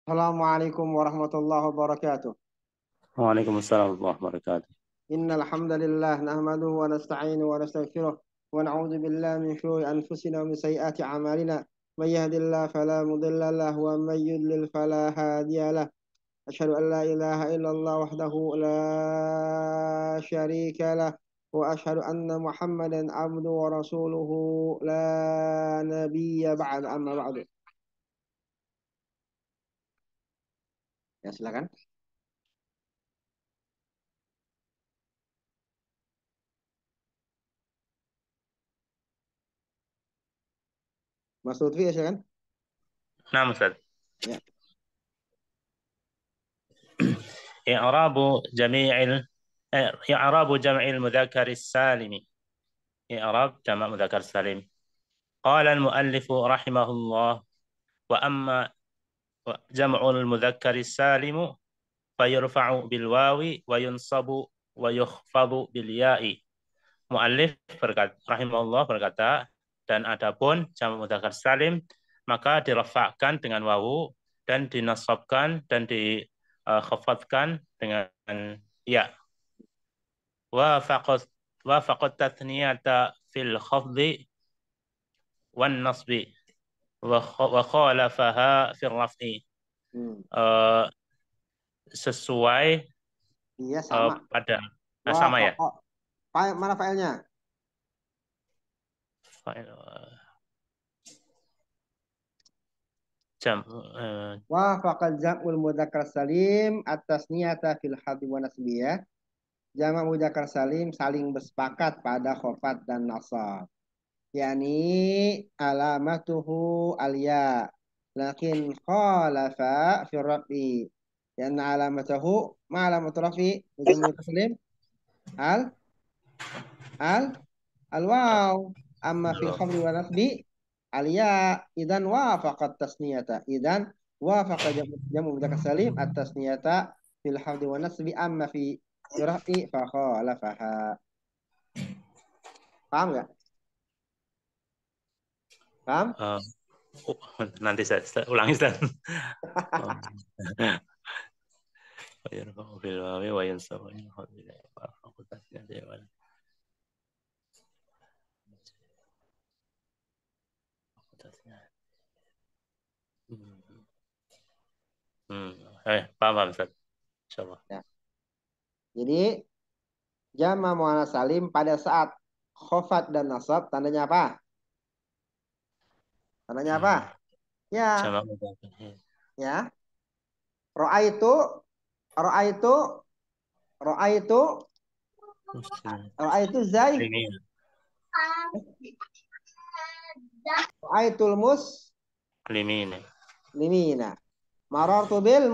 Assalamualaikum warahmatullahi wabarakatuh. Waalaikumsalam warahmatullahi wabarakatuh. Innal hamdalillah nahmaduhu wa nasta'inuhu wa nastaghfiruh wa na'udzu billahi min shururi anfusina wa min sayyiati a'malina. May yahdihillahu fala mudilla lahu wa may yudlil fala hadiya lahu. Asyhadu an la ilaha illallah wahdahu la syarika lah wa asyhadu anna Muhammadan abduhu wa rasuluhu la nabiyya ba'da amma ba'du. Ya, silakan. Mas Lutfi, ya silakan. Nah, Ustaz. Ya. i'rabu jami'il i'rabu jam'il mudzakkar salim. i'rab jama' mudzakkar salim. Qala al-muallif rahimahullah wa amma jam'ul mudzakkar salim fayurfa'u bil wawi wa yunsabu wa yukhfadu bil ya'i. Muallif rahimahullah berkata, dan adapun jamak mudzakkar salim maka dirafa'kan dengan wawu dan dinasabkan dan khafadkan dengan ya. Wa faqat tathniyata fil khafdi wan nasbi wa khalafaha fil raf'i. Sesuai Iya, sama. pada Wah, sama ya. Mana filenya? Wah, faqal jam'ul mudzakkar salim atas niyata fil hadhi wa nasbiyah. Jamak mudzakkar salim saling bersepakat pada khafat dan nasab. Yani alamatuhu alya. Lakin khalafa fi rafi. Yani alamatuhu ma alamatu rafi jamak mudzakkar salim al al-waw. Amma fil khabri wa nasbi alya. Idan wafaqat tasniyata. Idan wafaqa jamu mudzakkar salim at-tasniyata fil hafdi wa nasbi amma fi rafi fa khalafaha. Paham enggak? Paham? Nanti saya ulangi, Ustaz. Paham, Ustaz. Insyaallah. Ya. Jadi jama muannas salim pada saat khafat dan nasab tandanya apa? Tandanya apa? Ya. Ya. Ra'aitu ra'aitu ra'aitu ra'aitu zai. Ra'aitul limina. Marartu bil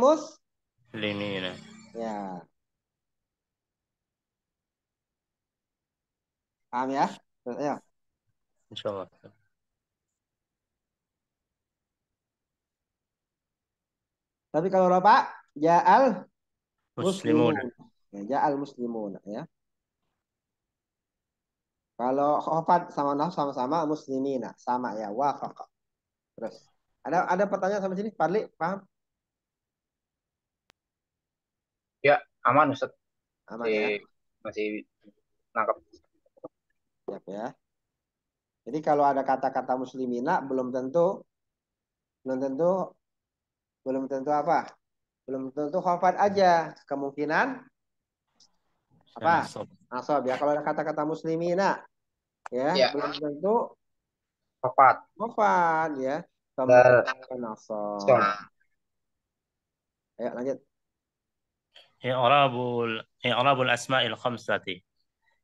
limina. Ya. Paham ya? Ya. Insyaallah. Tapi kalau Bapak ja'al Muslimun. Ya, ja'al muslimun ya. Kalau khafat sama naf sama-sama muslimina, sama ya, wafaqa. Terus ada pertanyaan sampai sini, Fadli, paham? Ya, aman Ustaz. Aman ya. Masih nangkap. Siap ya. Jadi kalau ada kata-kata muslimina belum tentu apa? Belum tentu khafat aja. Kemungkinan apa? Nasab ya. Kalau ada kata-kata muslimina ya, belum tentu khafat ya. Kemungkinan nasab. Ayo lanjut. i'rabul asma'il khamsati.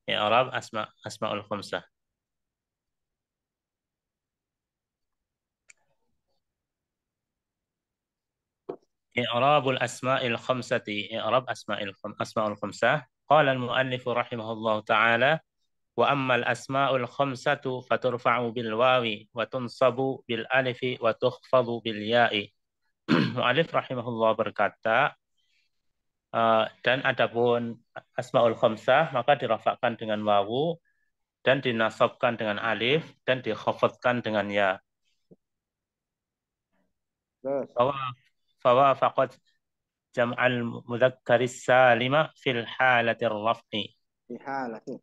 i'rab asma'ul khamsah. i'rabul asma'il khamsati. i'rab asma'ul khamsah. Qala al-muallif rahimahullah ta'ala wa ammal asma'ul khamsatu faturfa'u bil wawi wa tunsabu bil alifi wa tukhfadu bil ya'i. Muallif rahimahullah berkata, dan adapun asmaul khamsah maka dirafakkan dengan wawu dan dinasabkan dengan alif dan dikhafadkan dengan ya. فوافقت جمع المذكر السالم في الحالة الرفع Di halati.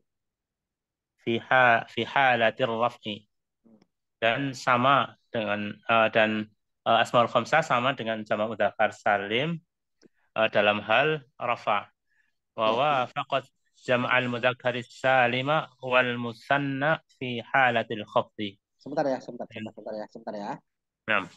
في حالة الرفع dan sama dengan asmaul khamsah sama dengan jamak mudzakkar salim dalam hal rafa. Wa Ya. wafaqat jam'al mudzakkar salima wal musanna fi halatil khafdi. Sebentar ya, sebentar ya. Nah,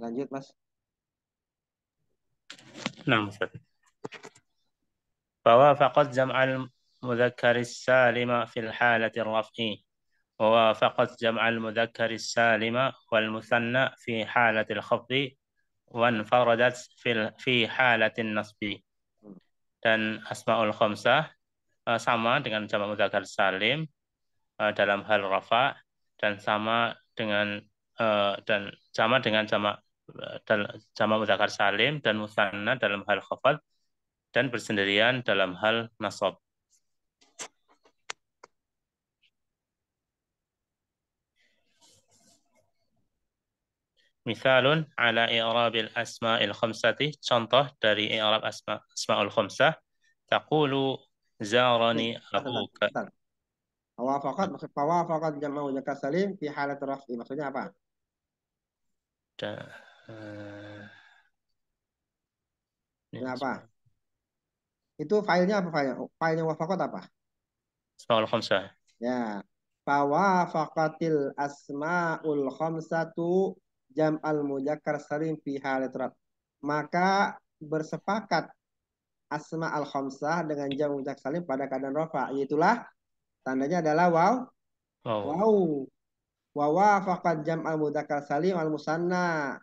Lanjut, Mas. Nah, Ustaz. فوافقت جمع المذكر السالم في الحالة الرفع ووافقت جمع المذكر السالم والمثنى في حالة الخفض وانفردت في حالة النصب. Dan asmaul khamsah sama dengan jamak mudzakkar salim dalam hal rafa dan sama dengan jamak jamak mudzakkar salim dan musanna dalam hal khafad dan bersendirian dalam hal nasab. Misalun ala i'rabil asma'il khamsati, contoh dari i'rab asma'ul khamsah, taqulu zarani abuka. Fawafaqat jam'u mudzakkar salim fi halat raf'i. Maksudnya apa? Ini apa? Itu filenya apa filenya? Filenya wafaqat apa? Asma'ul khamsah. Ya. Fawafaqatil asma'ul khamsatu jam'al mudzakkar salim fi halat raf. Maka bersepakat asma al khamsah dengan jam mudzakkar salim pada keadaan rafa. Itulah tandanya adalah waw. Waw. Wa wafaqat jam al mudzakkar salim al musanna.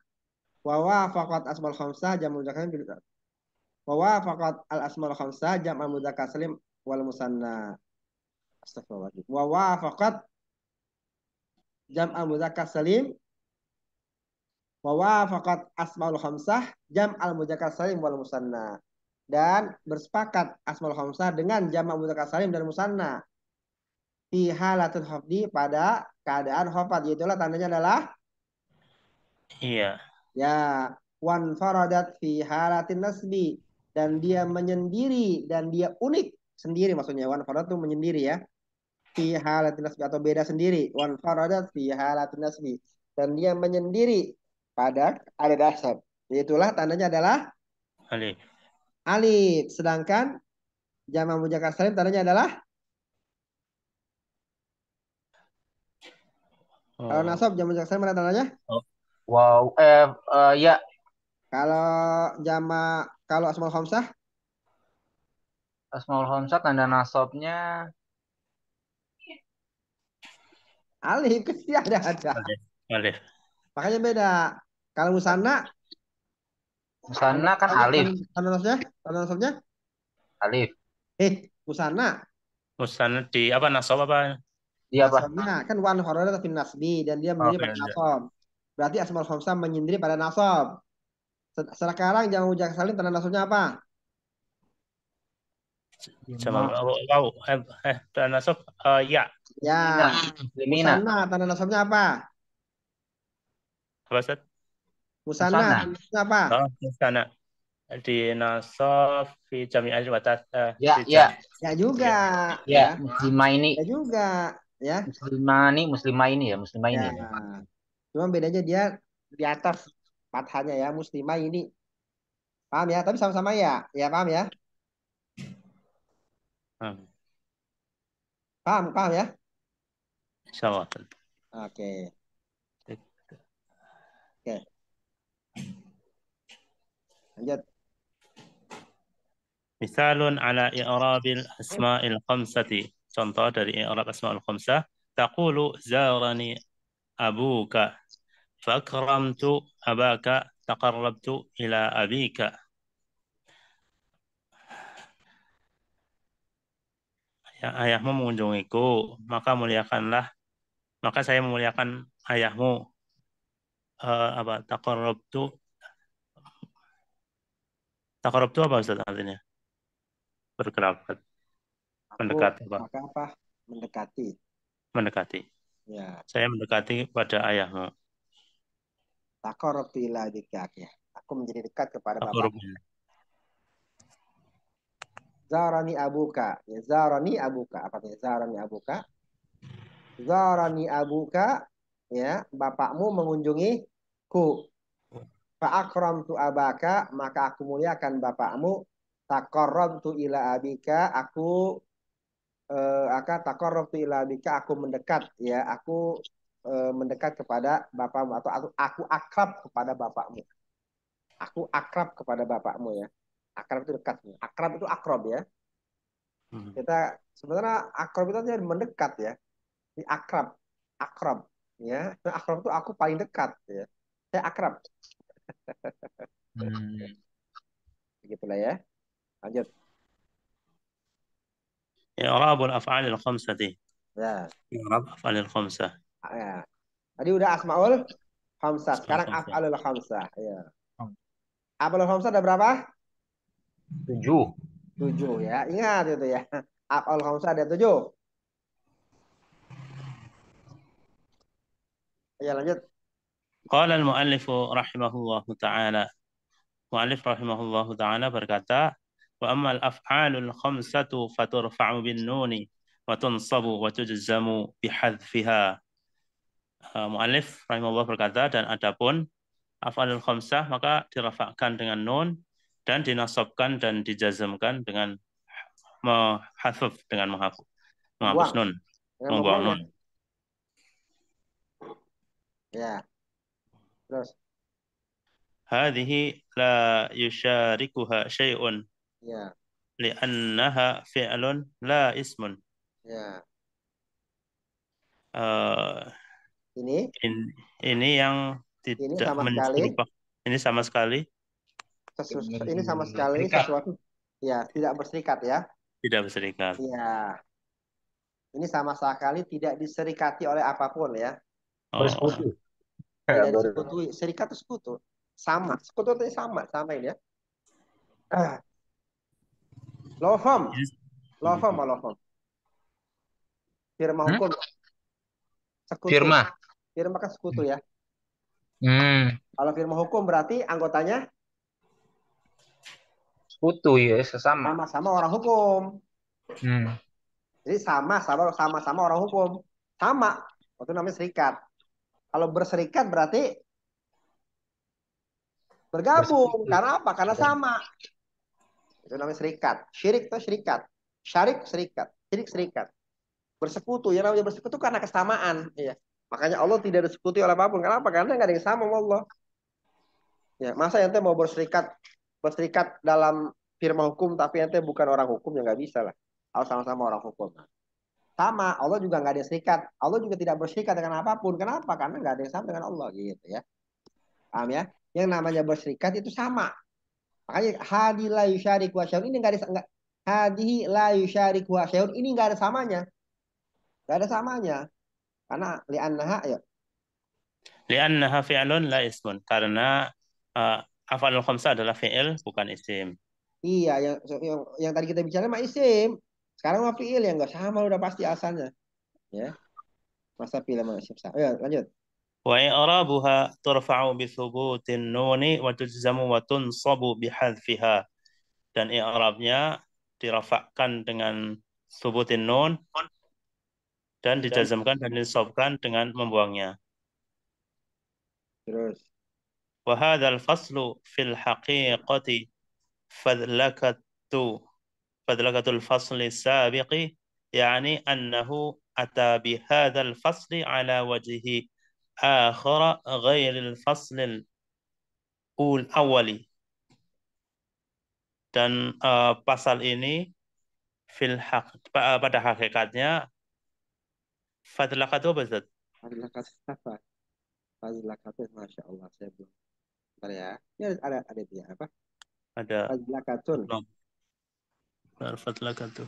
Wa wafaqat asma al khamsah jam mudzakkar salim. Wa wafaqat al asma al khamsah jam al mudzakkar salim wal musanna. Astagfirullahaladzim. Wa wafaqat jam al mudzakkar salim. Wa wafaqat asmaul khamsah jam al mudzakkar salim wal musanna. Dan bersepakat asmaul khamsah dengan jamak mudzakkar salim dan musanna fi halatul hafdi pada keadaan khafad, yaitulah tandanya adalah iya. Ya, wan faradat fi halatin nasbi, dan dia menyendiri dan dia unik sendiri, maksudnya wan faradat itu menyendiri ya. Fi halatin nasbi atau beda sendiri. Wan faradat fi halatin nasbi, dan dia menyendiri pada ada dasar. Itulah tandanya adalah Alif. alif. Sedangkan jamak mudzakkar salim tandanya adalah kalau nasab jamak mudzakkar salim mana tandanya? Wow, ya. Kalau kalau asmaul khamsah Asmaul khamsah tanda nasabnya alif, kan ada. Alif. Makanya beda. Kalau musanna musanna kan alif. Tanda nasabnya Alif. musanna. Musanna di apa nasab apa? Iya, Pak. Nasabnya kan wan horoda tapi nasbi dan dia menyendiri pada nasab. Berarti asmaul khamsah menyendiri pada nasab. Sekarang jamak mudzakkar salim tanda nasabnya apa? Sama tanda nasab ya. Ya. Muslimina. Musanna tanda nasabnya apa? Apa Ustaz? Musanna tanda nasabnya apa? Musanna di nasab fi jami'al watas Ya juga ya muslimah ini ya juga ya muslimah ini ya cuma bedanya dia di atas fathahnya ya, muslimah ini, paham ya, tapi sama-sama ya paham ya, paham ya, insyaallah. oke. Lanjut. Misalun ala i'rabil asma'il khamsati. Contoh dari i'rab asma'ul khamsah. Taqulu zarani abuka. Fakramtu abaka. Taqarrabtu ila abika. Ya, ayahmu mengunjungiku, maka saya memuliakan ayahmu. Taqarrabtu apa Ustaz artinya? Berkerabat. Mendekati apa? Maka apa? Mendekati. Mendekati. Ya. Saya mendekati pada ayahmu. Taqarrabtu ila abika, ya. Aku menjadi dekat kepada bapak. Zarani abuka. Ya, zarani abuka. Apa artinya zarani abuka? Zarani abuka, ya, bapakmu mengunjungiku. Fa'akramtu abaka, maka aku muliakan bapakmu. Taqarrabtu ila abika, aku taqarrabtu ila abika, aku mendekat, ya, aku mendekat kepada bapakmu, atau aku akrab kepada bapakmu. Aku akrab kepada bapakmu ya. Akrab itu dekat. Akrab itu akrob ya. Kita sebenarnya akrab itu artinya mendekat ya. Ini akrab, akrab ya. Akrab itu aku paling dekat ya. Saya akrab. Begitulah ya. Lanjut. إعراب الأفعال الخمسة. Ya. إعراب أفعال الخمسة. Ya. Tadi udah asmaul khamsah. Sekarang الخمسة. af'alul khamsah. Ya. Af'alul khamsah ada berapa? 7. 7 ya. Ingat itu ya. Af'alul khamsah ada 7. Ya lanjut. قال المؤلف رحمه الله تعالى. Mu'allif rahimahullahu ta'ala berkata, wa ammal af'alul khamsatu faturfa'u bin nuni wa tunsabu wa tujzamu bihadfiha. Mu'allif rahimahullah berkata, dan adapun af'alul khamsah maka dirafa'kan dengan nun dan dinasabkan dan dijazamkan dengan menghafif, dengan menghapus Buang. nun, Dengan membuang membuangnya. nun. Ya. Terus. Hadhihi la yusharikuha syai'un Ya. li'annaha fi'lun la ismun. Ya. Uh, Ini ini yang ini tidak sama sekali menyerupai, ini sama sekali ini sama sekali sesuatu ya tidak berserikat ya. tidak berserikat. Ya. Ini sama sekali tidak diserikati oleh apapun ya. Bersekutu. Tidak disekutu. Serikat itu sekutu. Sama. Sekutu itu sama ini ya. Lofam. Lofam apa lofam? Firma hukum. Sekutu. Firma. Firma kan sekutu ya. Hmm. Kalau firma hukum berarti anggotanya Sekutu ya, sesama. sama-sama orang hukum. Jadi sama-sama orang hukum. Sama. Itu namanya serikat. Kalau berserikat berarti bergabung. Karena apa? Karena sama. Itu namanya serikat. Syirik itu serikat. Syarik serikat. Syirik serikat. Bersekutu. Yang namanya bersekutu karena kesamaan. Iya. Makanya Allah tidak disekuti oleh apapun. Kenapa? Karena nggak ada yang sama sama Allah. Ya, masa ente mau berserikat dalam firma hukum tapi ente bukan orang hukum, ya nggak bisa lah. Harus sama-sama orang hukum. Sama, Allah juga nggak ada yang serikat. Allah juga tidak berserikat dengan apapun. Kenapa? Karena nggak ada yang sama dengan Allah gitu ya. Paham ya? Yang namanya berserikat itu sama. Makanya hadi la yusyariku wa syai'un ini nggak ada hadihi la yusyariku wa syai'un ini nggak ada samanya. Nggak ada samanya. Karena li'annaha ya. Li'annaha fi'lun la ismun. Karena af'alul khamsah adalah fi'il bukan isim. Iya, yang tadi kita bicara mah isim. Sekarang mah fi'il yang nggak sama udah pasti asalnya. Ya. Masa fi'il sama isim sama. Ya, lanjut. Wa i'rabuha turfa'u bi thubutin nuni wa tujzamu wa tunsabu bi hadfiha. Dan i'rabnya dirafa'kan dengan thubutin nun dan dijazamkan dan disabkan dengan membuangnya. Terus. Wa hadzal faslu fil haqiqati fadlakatul fasli sabiqi yani annahu ata bihadzal fasli ala wajhi akhara ghairil faslil awali. Dan pasal ini pada hakikatnya fadlakat itu apa Ustaz? Fadlakat apa? Fadlakat, Masya Allah, saya belum. Bentar ya. Ini ada dia apa? Ada Fadlakatun. fadlakat itu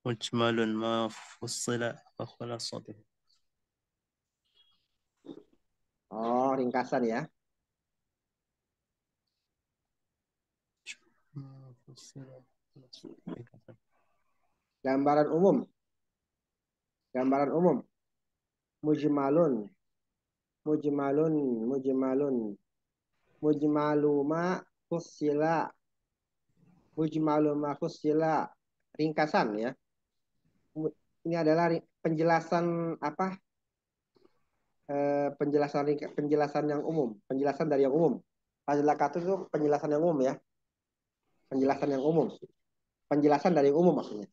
mujmalun ma fussila wa khulasatuh. Oh, ringkasan ya. Gambaran umum. Gambaran umum. Mujmalun. Mujmalun. Mujmalun. Mujmaluma fussila. Mujmaluma fussila. Ringkasan ya. Ini adalah penjelasan apa? Penjelasan yang umum. Penjelasan dari yang umum. Fadlakat itu penjelasan yang umum ya. Penjelasan yang umum. Penjelasan dari yang umum maksudnya.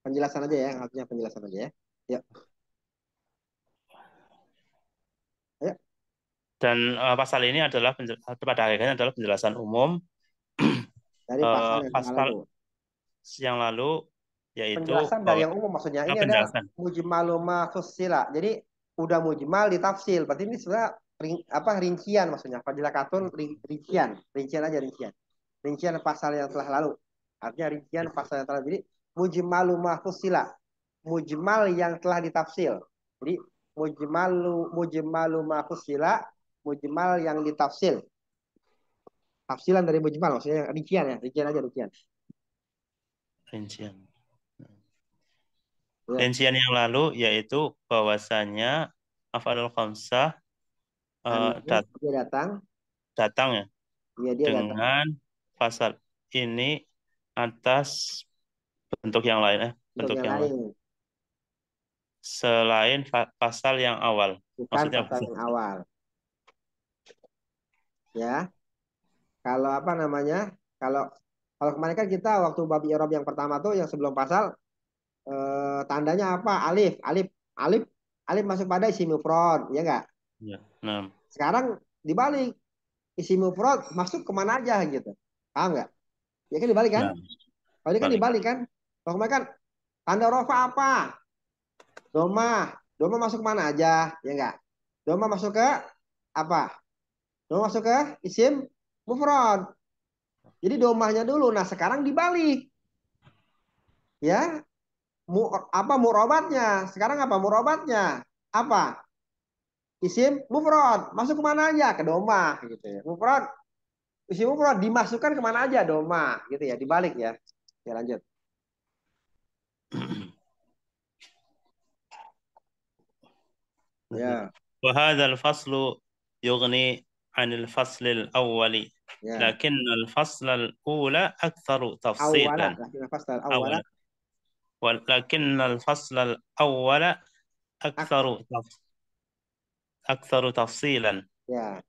Penjelasan aja ya, artinya penjelasan aja ya. Yuk, ayo. Dan pasal ini adalah pada akhirnya adalah penjelasan umum Dari pasal yang pasal lalu. yang lalu, yaitu Penjelasan dari bahwa yang umum maksudnya. Ini ada penjelasan. mujmalu ma fussila. Jadi udah mujmal ditafsil. Berarti ini sebenarnya rincian maksudnya. Fadilakatun rincian. Rincian aja rincian. Rincian pasal yang telah lalu. Artinya rincian pasal yang telah. Jadi mujmalu ma fussila. Mujmal yang telah ditafsil. Jadi mujmalu ma fussila, mujmal yang ditafsil. Tafsilan dari mujmal maksudnya rincian ya. Rincian aja rincian. Rincian. Ya. Rincian yang lalu yaitu bahwasanya af'alul khamsah Dia datang. datang ya Iya dia datang. dengan pasal ini atas bentuk yang lain Untuk bentuk yang yang lain lain. selain pasal yang awal. Bukan Maksudnya pasal yang awal. Ya. Kalau apa namanya? Kalau kalau kemarin kan kita waktu bab i'rab yang pertama tuh yang sebelum pasal tandanya apa? Alif, alif, alif, alif masuk pada isim mufrad, ya enggak? ya. Nah, Sekarang dibalik, isim mufrad masuk kemana aja gitu. Paham nggak? Ya kan dibalik kan? nah, Kalau ini kan balik. dibalik kan? Kalau kemarin kan tanda rofa apa? Doma. Doma masuk kemana aja? Ya enggak? Doma masuk ke apa? Doma masuk ke isim mufrad. Jadi domahnya dulu. Nah, sekarang dibalik. Ya, apa murobatnya? Sekarang apa murobatnya? Apa? Isim mufrad. Masuk kemana aja? Ke domah gitu ya. Mufrad, isim mufrad dimasukkan kemana aja? Domah gitu ya. Dibalik ya. Ya lanjut. Ya, وهذا الفصل يغني عن الفصل الأول ya. لكن الفصل الأولى أكثر Awala, تفصيلا laki nafas awala. أولا ولكن الفصل الأول Ak, أكثر أكثر تفصيلا. ya,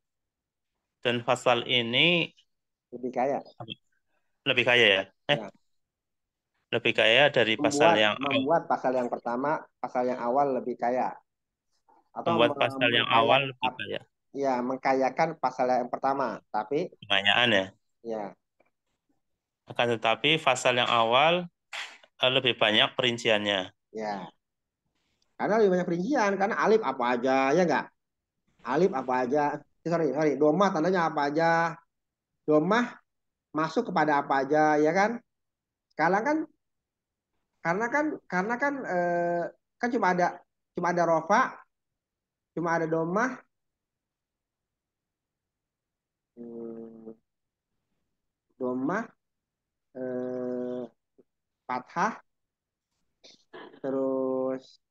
Dan pasal ini lebih kaya. lebih kaya ya? Ya. Lebih kaya dari pasal Membuat yang membuat pasal yang pertama, pasal yang awal lebih kaya. Atau membuat pasal yang awal lebih kaya. ya mengkayakan pasal yang pertama. Tapi Pertanyaan ya. ya, Akan tetapi pasal yang awal lebih banyak perinciannya. ya. Karena lebih banyak perincian. Karena alif apa aja, ya enggak? Alif apa aja. Sorry. Domah tandanya apa aja. Domah masuk kepada apa aja, ya kan? Sekarang kan, karena kan kan cuma ada rofa, cuma ada domah, hmm, domah, eh, fathah, terus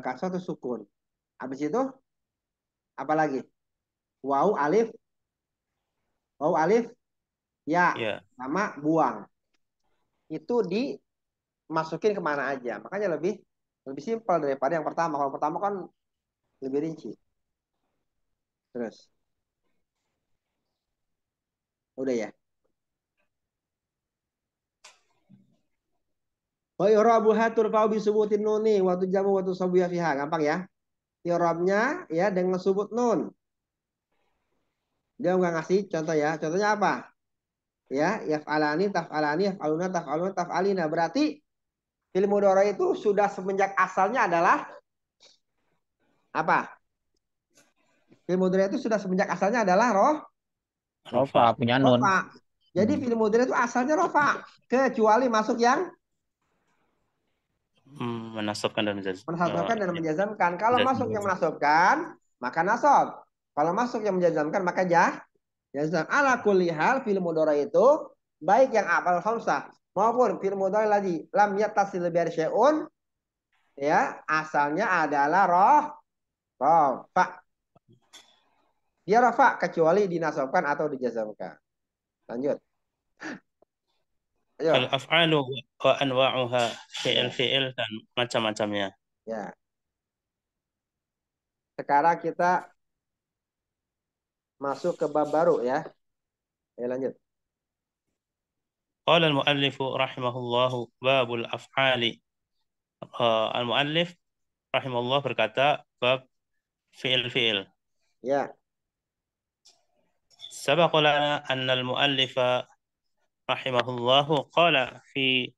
kasroh atau sukun. Habis itu apa lagi? Wau alif, wau alif, ya, Ya. sama buang. Itu dimasukin kemana aja. Makanya lebih lebih simpel daripada yang pertama. Kalau pertama kan lebih rinci. Terus, udah ya. Wa i'rabuha turfa'u bi subutin nuni wa tujamu wa tusawiya fiha. Gampang ya. I'rabnya ya dengan subut nun. Dia nggak ngasih contoh ya. Contohnya apa? Ya, yaf'alani, taf'alani, yaf'aluna, taf'aluna, taf'alina. Berarti fi'il mudhari itu sudah semenjak asalnya adalah apa? Fi'il mudhari itu sudah semenjak asalnya adalah Rofa Rafa. punya nun. rofa. Jadi Hmm. fi'il mudhari itu asalnya rofa. Kecuali masuk yang Menasabkan dan menasabkan dan ya, menjazamkan. Kalau masuk yang menjazmkan. menasabkan, maka nasab. Kalau masuk yang menjazamkan, maka jazam. Ala kulli hal fi'il mudhari itu baik yang afal khamsah maupun fi'il mudhari lagi lam yattasil bi syai'un ya asalnya adalah rofa. Dia rofa kecuali dinasabkan atau dijazamkan. Lanjut. Ayo. Al-af'alu wa anwa'uha, Ya, fi'il-fi'il dan macam-macamnya. ya. Sekarang kita masuk ke bab baru ya. Ayo lanjut. Qala al-muallif rahimahullahu babul af'ali. Al-muallif rahimahullah berkata bab fi'il-fi'il. Ya, Sabaqa lana anna al-muallif rahimahullahu qala fi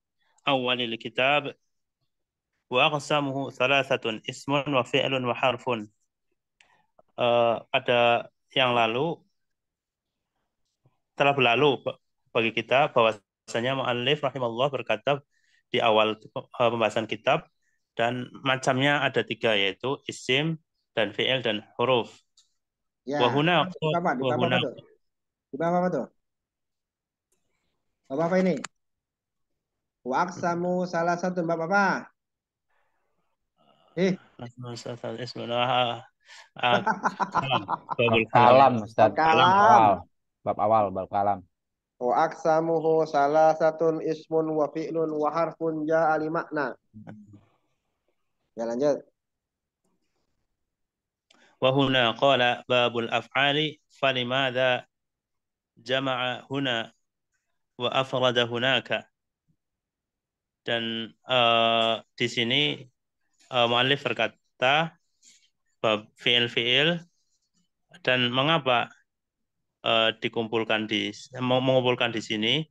awalil kitab wa aqsamuhu thalathatun ismun wa fi'lun wa harfun. Pada yang lalu telah berlalu bagi kita bahwasanya muallif rahimahullah berkata di awal pembahasan kitab dan macamnya ada tiga yaitu isim dan fi'il dan huruf. ya. Wahuna Di bab apa tuh? Di bab apa tuh? Bab apa ini? Wa aqsamu salah satu bab apa? Eh, kalam, Bab babul kalam ya. kalam, Ustaz. bab Kalam. kalam. Bab kalam. Wa aqsamuhu salah satu ismun wa fi'lun wa harfun ja'a li makna. Ya lanjut. Wahuna qala babul af'ali falimada jama'a huna wa afrada hunaka. Dan di sini muallif berkata bab fi'il-fi'il dan mengapa mengumpulkan di sini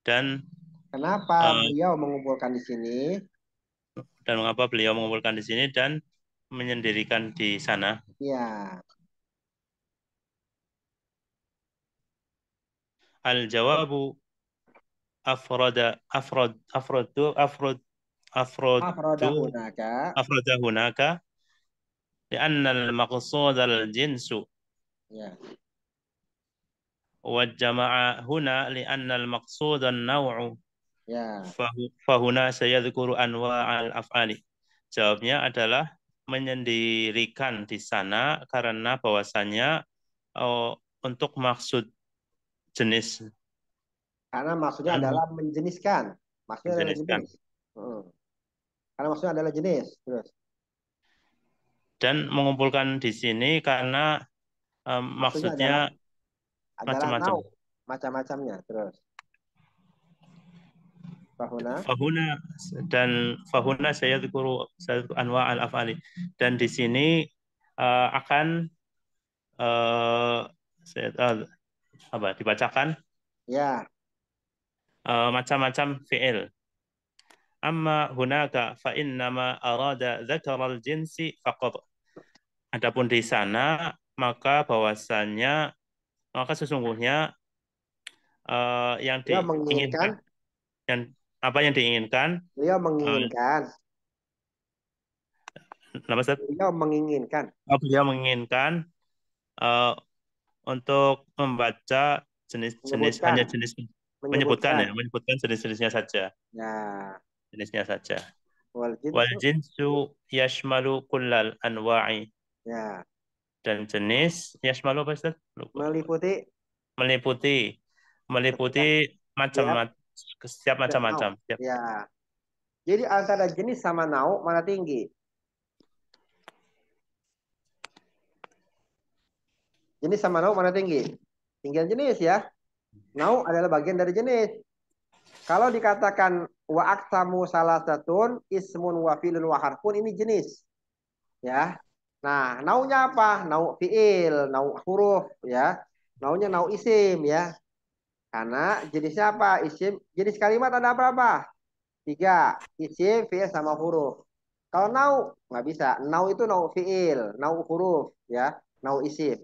dan Kenapa uh, beliau mengumpulkan di sini? mengapa beliau mengumpulkan di sini dan menyendirikan di sana. Ya, Al-jawabu afroda afradu hunaka. afrada hunaka li'anna al-maqsud al-jinsu Ya, wa jama'a huna li'anna al-maqsud an-naw'u ya. fahuna sayadhkuru anwa'al af'ali. Jawabnya adalah menyendirikan di sana karena bahwasanya untuk maksud jenis Karena maksudnya adalah menjeniskan. Maksudnya adalah menjeniskan jenis. Karena maksudnya adalah jenis. Terus. dan mengumpulkan di sini karena Maksudnya adalah maksudnya nau macam-macam. macam-macamnya. Terus. Fahuna. Fahuna fahuna saya anwa al afali dan di sini akan saya, dibacakan Ya, macam-macam fi'il. Amma hunaka fa innama arada dzakaral jinsi faqat. Adapun di sana maka sesungguhnya yang beliau diinginkan menginginkan. yang apa yang diinginkan Beliau uh, menginginkan. nama Ustaz? Beliau Beliau menginginkan uh, untuk membaca jenis-jenis hanya menyebutkan. jenis Menyebutkan. menyebutkan jenis-jenisnya saja Ya. jenisnya saja. Wal Wal jinsu. jinsu yashmalu kullal anwa'i Ya. dan jenis yashmalu apa Ustaz? Lupa. Meliputi Meliputi setiap macam setiap nau. macam-macam. Ya. Jadi antara jenis sama nau mana tinggi? Jenis sama nau mana tinggi? Tinggal jenis ya. Nau adalah bagian dari jenis. Kalau dikatakan wa aksamu salah satun ismun wa filun wa harfun ini jenis. Ya. Nah, naunya apa? Nau fiil, nau huruf ya. Naunya nau isim ya. Karena jenisnya apa? Isim. Jenis kalimat ada berapa? 3. Isim, fiil sama huruf. Kalau nau nggak bisa. Nau itu nau fiil, nau huruf ya, nau isim.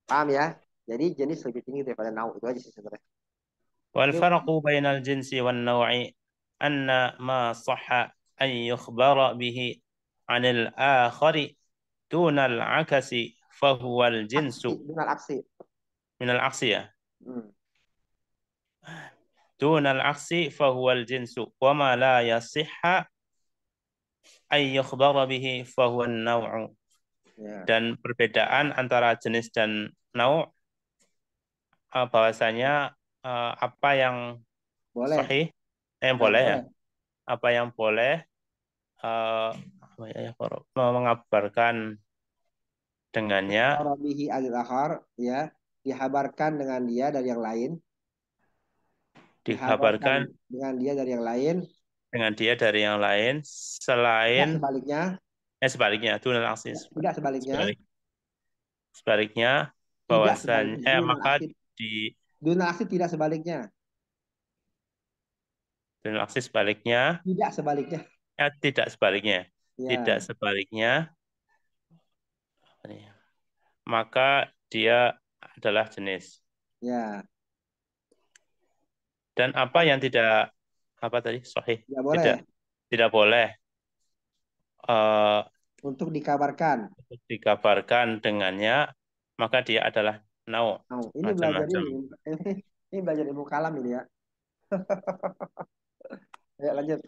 Paham ya? Jadi jenis lebih tinggi daripada nau itu aja sih sebenarnya. Wal farqu bainal jinsi wan naw'i anna ma sahha an yukhbara bihi 'anil akhari dunal akasi fahuwal Aksi, jinsu dengan aksi. minal aksi ya. Hmm. Dunal aksi fahuwal jinsu wa ma la yasihha ay yukhbara bihi fahuwan naw'u. Ya. Dan perbedaan antara jenis dan nau' bahwasanya apa yang Boleh. sahih Apa yang boleh ya. boleh? Apa yang boleh mengabarkan dengannya Bihi al-akhar ya, dihabarkan dengan dia dari yang lain. Dikabarkan dengan dia dari yang lain. Dengan dia dari yang lain selain sebaliknya. Sebaliknya dunal aksi. Tidak sebaliknya. Sebaliknya bahwasannya maka di dunal aksi tidak sebaliknya. Dunal aksi sebaliknya. Tidak sebaliknya. Tidak sebaliknya. Ya. Tidak sebaliknya. Maka dia adalah jenis. Ya. Dan apa yang tidak apa tadi? Sahih. Tidak boleh. Tidak boleh. Untuk dikabarkan. Untuk dikabarkan dengannya, maka dia adalah nau. Ini belajar ini. Ini belajar ilmu kalam ini ya. Ya lanjut.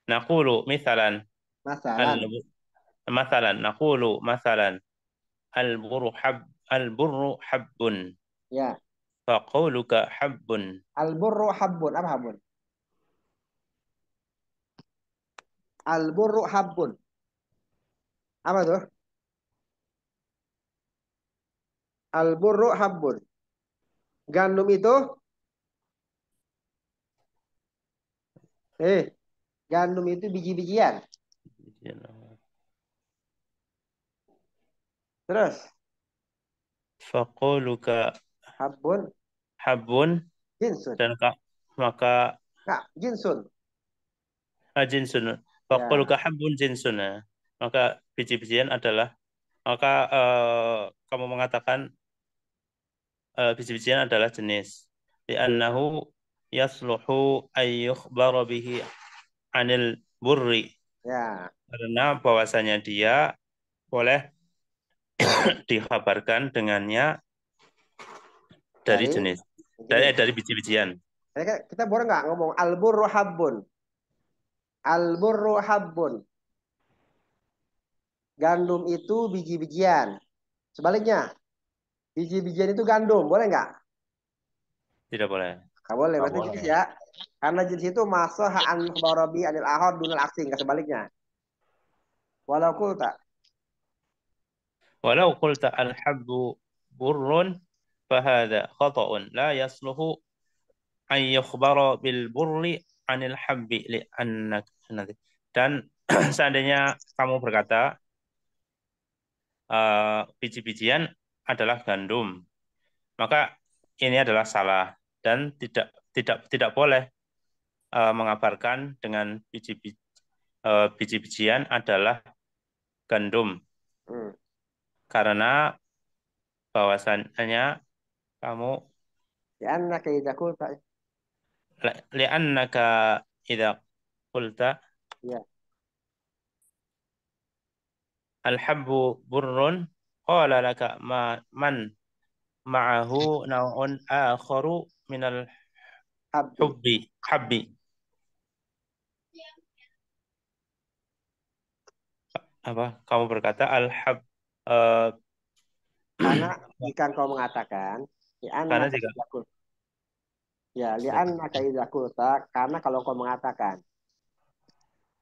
Naqulu misalan. Masalan naqulu masalan al-burru habbun. Ya. Faqauluka habbun. Al-burru habbun. Apa habbun? Al-burru habbun. Apa tuh? Al-burru habbun. Gandum itu gandum itu biji-bijian. Terus faqauluka habbun jinsun. Dan maka jinsun. Jinsun. Faqauluka habbun jinsun. Maka biji-bijian adalah kamu mengatakan biji-bijian adalah jenis. Li'annahu yasluhu ayyukhbara bihi anil burri. Ya. Karena bahwasanya dia boleh dikabarkan dengannya dari jenis. Dari biji-bijian. Kita boleh nggak ngomong al-burru habbun? Al-burru habbun. Gandum itu biji-bijian. Sebaliknya, biji-bijian itu gandum. Boleh nggak? Tidak boleh. Nggak boleh. Berarti jenis ya. Karena jenis itu masuk ha'an khbarabi anil ahad dunal aksi. Nggak sebaliknya. Walau kulta. Walau qulta al-habbu burrun fahada khata'un la yasluhu an yukhbara bil burri anil habbi li'annak. Dan seandainya kamu berkata biji-bijian adalah gandum, maka ini adalah salah dan tidak boleh mengabarkan dengan biji-bijian adalah gandum. Karena bahwasannya kamu li'annaka idza qulta al-habbu burrun qala laka man ma'ahu naw'un akharu minal habbi. Apa? Kamu berkata al-hab karena jika engkau mengatakan karena jika karena kalau engkau mengatakan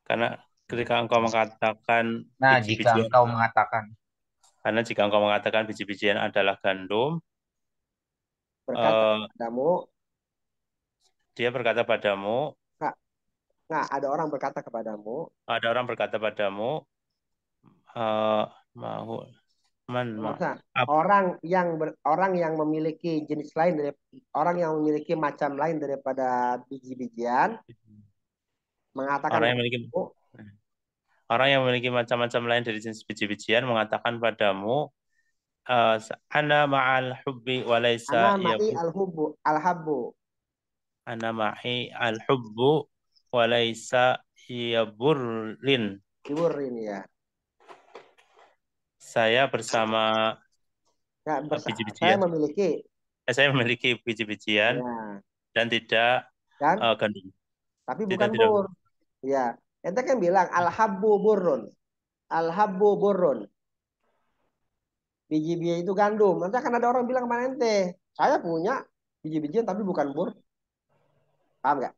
karena ketika engkau mengatakan jika engkau mengatakan karena jika engkau mengatakan biji-bijian adalah gandum, dia berkata padamu, ada orang berkata kepadamu, orang yang memiliki jenis lain dari orang yang memiliki macam lain daripada biji-bijian mengatakan orang yang memiliki macam-macam lain dari jenis biji-bijian mengatakan padamu, ana ma'al hubbi wa laisa ana ma'i al-hubbu wa laisa yaburrin. Ya. Saya bersama biji-bijian. Saya memiliki biji-bijian dan tidak gandum. Tapi bukan bur. Ya, ente kan bilang al-habbu burrun. Al-habbu burrun. Biji-bijian itu gandum. Nanti akan ada orang bilang sama ente, saya punya biji-bijian tapi bukan bur. Paham nggak?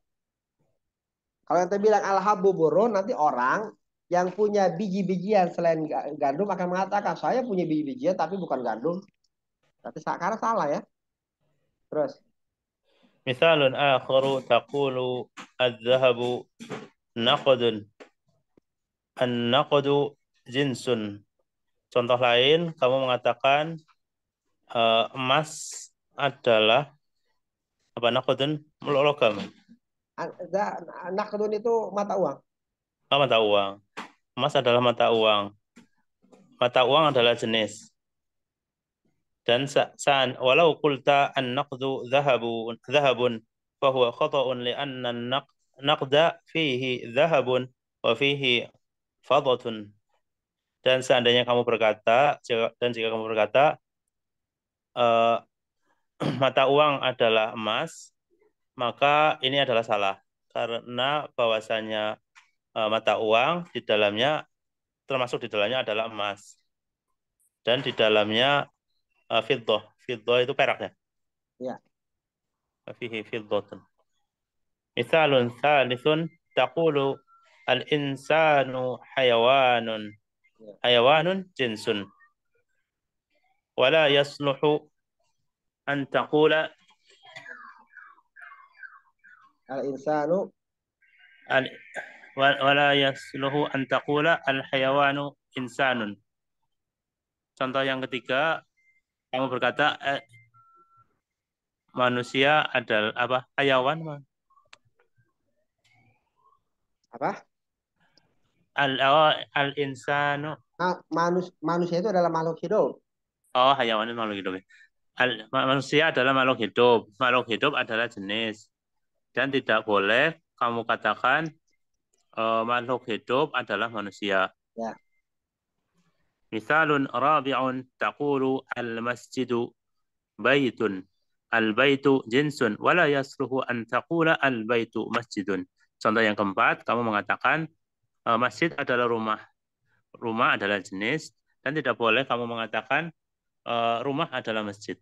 Kalau ente bilang al-habbu burrun, nanti orang yang punya biji-bijian selain gandum akan mengatakan saya punya biji-bijian tapi bukan gandum. Berarti sekarang salah ya. Terus Misalun akharu taqulu adz-dzahabu naqdun. An-naqdu jinsun. Contoh lain, kamu mengatakan emas adalah apa naqdun logam. Naqdun itu mata uang. Oh, mata uang. Emas adalah mata uang. Mata uang adalah jenis. Dan walau qulta an-naqdu dhahabun fahuwa khata'un li'anna an-naqda fihi dhahabun wa fihi fadhatun. Dan seandainya kamu berkata jika kamu berkata mata uang adalah emas, maka ini adalah salah karena bahwasanya mata uang di dalamnya termasuk di dalamnya adalah emas dan di dalamnya fiddah. Fiddah itu perak ya. Ya. Fihi fiddatun. Misalun thalithun taqulu al-insanu hayawanun. Hayawanun jinsun. Wala yasluhu an taqula Al-insanu wala yasluhu an taqula al-hayawanu insanun. Contoh yang ketiga, kamu berkata manusia adalah apa? Hayawan. apa? Al-insanu. Manusia itu adalah makhluk hidup. Oh, hayawan itu makhluk hidup. Manusia adalah makhluk hidup. Makhluk hidup adalah jenis. Dan tidak boleh kamu katakan makhluk hidup adalah manusia. Ya. Misalun rabi'un taqulu al-masjidu baitun. Al-baitu jinsun. Wala yasluhu an taqula al-baitu masjidun. Contoh yang keempat, kamu mengatakan masjid adalah rumah. Rumah adalah jenis. Dan tidak boleh kamu mengatakan rumah adalah masjid.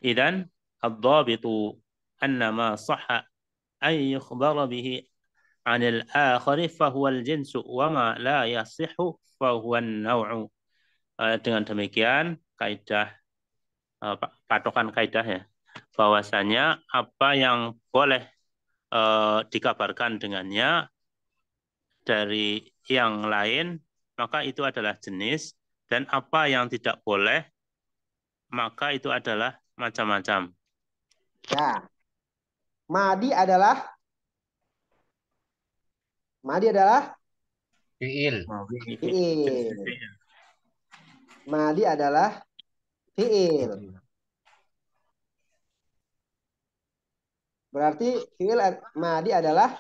Idan ad-dhabitu anna ma sahha an yukhbara bihi 'an al-akhari fa huwa al-jinsu wa ma la yasihhu fa huwa an-naw'u. Dengan demikian kaidah patokan kaidah ya bahwasanya apa yang boleh dikabarkan dengannya dari yang lain maka itu adalah jenis dan apa yang tidak boleh maka itu adalah macam-macam. Ya. Madi adalah Fiil. fiil. Madi adalah fiil. Berarti fiil madi adalah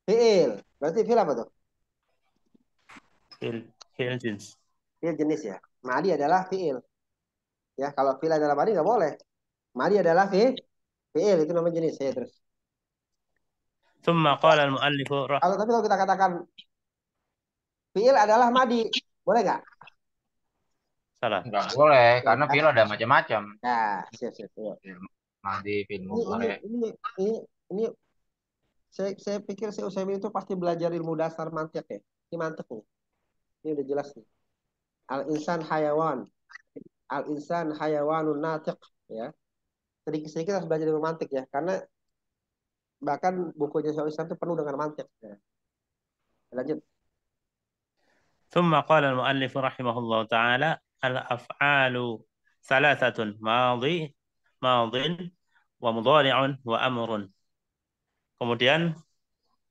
fiil. Berarti fiil apa tuh? Fiil jenis. Fiil jenis ya. Madi adalah fiil. Ya, kalau fiil adalah madi nggak boleh. Madi adalah fiil itu namanya jenis ya terus. ثم قال المؤلف Tapi kalau kita katakan fiil adalah madi, boleh nggak? salah. Nggak boleh, karena fiil ada macam-macam. Ya, siap. Madi, fiil mudhari. Ini saya pikir saya Utsaimin itu pasti belajar ilmu dasar mantiq ya. Ini mantiq nih. Ini udah jelas nih. Al-insan hayawan. Al-insan hayawanun natiq ya. Sedikit-sedikit harus belajar ilmu mantiq ya, karena bahkan bukunya Syaikhul Islam itu penuh dengan mantiq ya. Lanjut. ثم قال المؤلف رحمه الله تعالى الأفعال ثلاثة ماض ومضارع وأمر. Kemudian